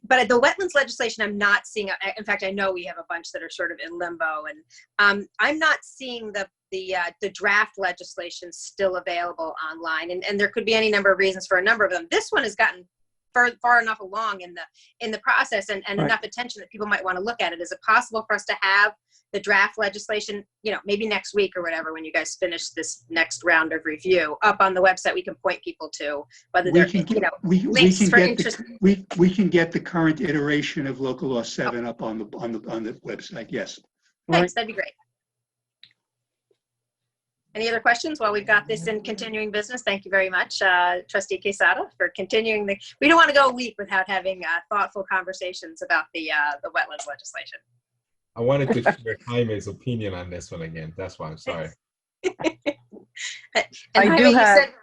But the wetlands legislation, I'm not seeing. In fact, I know we have a bunch that are sort of in limbo, and I'm not seeing the draft legislation still available online. And there could be any number of reasons for a number of them. This one has gotten far enough along in the process and Right. enough attention that people might want to look at it. Is it possible for us to have the draft legislation, maybe next week or whatever, when you guys finish this next round of review, up on the website? We can point people to whether they're, links for interest. We can get the current iteration of Local Law 7 up on the website. Yes. Thanks, that'd be great. Any other questions while we've got this in continuing business? Thank you very much, Trustee Quesada, for continuing we don't want to go a week without having thoughtful conversations about the wetlands legislation. I wanted to share Jaime's opinion on this one again. That's why I'm sorry. And I Jaime, do you have- said-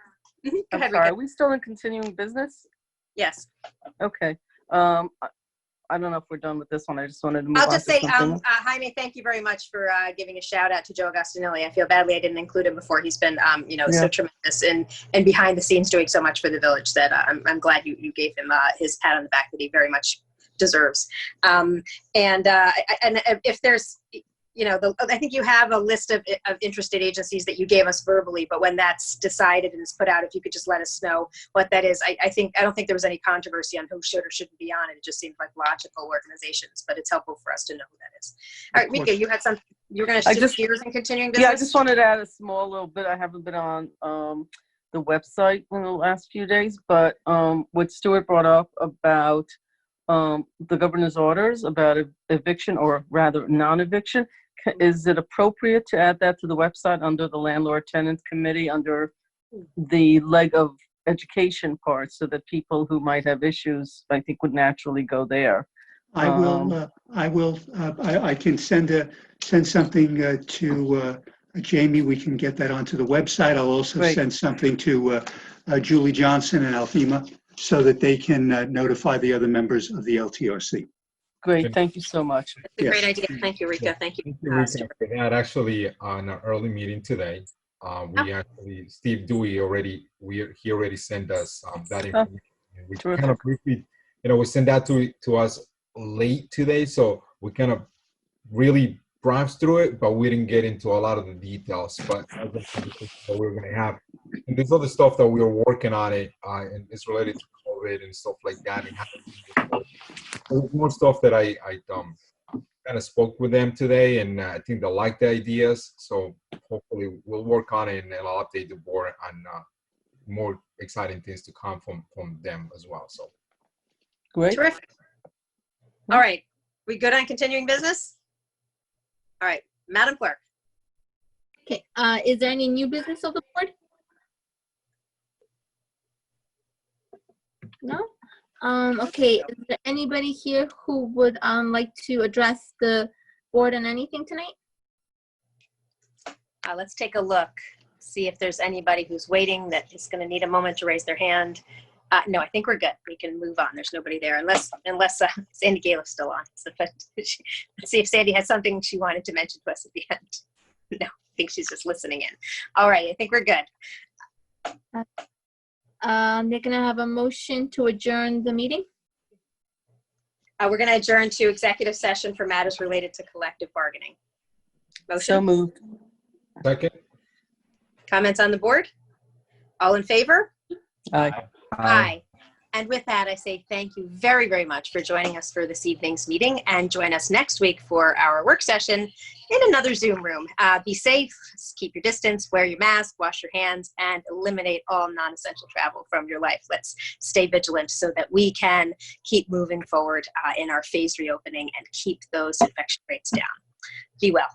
Go I'm ahead, sorry, Rika. are we still in continuing business? Yes. Okay. I don't know if we're done with this one. I just wanted to move I'll on just to say, something else. Jaime, thank you very much for giving a shout out to Joe Agostinelli. I feel badly I didn't include him before. He's been, so tremendous and behind the scenes doing so much for the village that I'm glad you gave him his pat on the back that he very much deserves. And if there's, I think you have a list of interested agencies that you gave us verbally, but when that's decided and is put out, if you could just let us know what that is. I don't think there was any controversy on who should or shouldn't be on it. It just seemed like logical organizations, but it's helpful for us to know who that is. All right, Mika, you had something, you were going to shift gears and continuing business? Yeah, I just wanted to add a small little bit. I haven't been on the website in the last few days, but what Stuart brought up about the governor's orders about eviction, or rather non-eviction, is it appropriate to add that to the website under the landlord tenant committee under the leg of education part, so that people who might have issues, I think, would naturally go there? I can send something to Jamie. We can get that onto the website. I'll also Great. send something to Julie Johnson and Althema so that they can notify the other members of the LTRC. Great, thank you so much. That's a great idea. Thank you, Rika. Thank you. Thank you, Rika, Stuart. for that. Actually, on an early meeting today, Steve Dewey he already sent us that information. We terrific. kind of briefly, we sent that to us late today, so we kind of really browsed through it, but we didn't get into a lot of the details. But that we're going to have, and there's other stuff that we are working on it, and it's related to COVID and stuff like that. And there's more stuff that I kind of spoke with them today, and I think they like the ideas. So hopefully we'll work on it, and I'll update the board on more exciting things to come from them as well. So Great. Terrific. All right, we good on continuing business? All right, Madam Clerk. Okay, is there any new business of the board? No? Okay, is there anybody here who would like to address the board on anything tonight? Let's take a look, see if there's anybody who's waiting that is going to need a moment to raise their hand. No, I think we're good. We can move on. There's nobody there unless Sandy Gale's still on. So, let's see if Sandy has something she wanted to mention to us at the end. No, I think she's just listening in. All right, I think we're good. They're gonna have a motion to adjourn the meeting. We're going to adjourn to executive session for matters related to collective bargaining. Motion. So moved. second. Comments on the board? All in favor? Aye. Aye. And with that, I say thank you very, very much for joining us for this evening's meeting, and join us next week for our work session in another Zoom room. Be safe, keep your distance, wear your mask, wash your hands, and eliminate all non-essential travel from your life. Let's stay vigilant so that we can keep moving forward in our phased reopening and keep those infection rates down. Be well.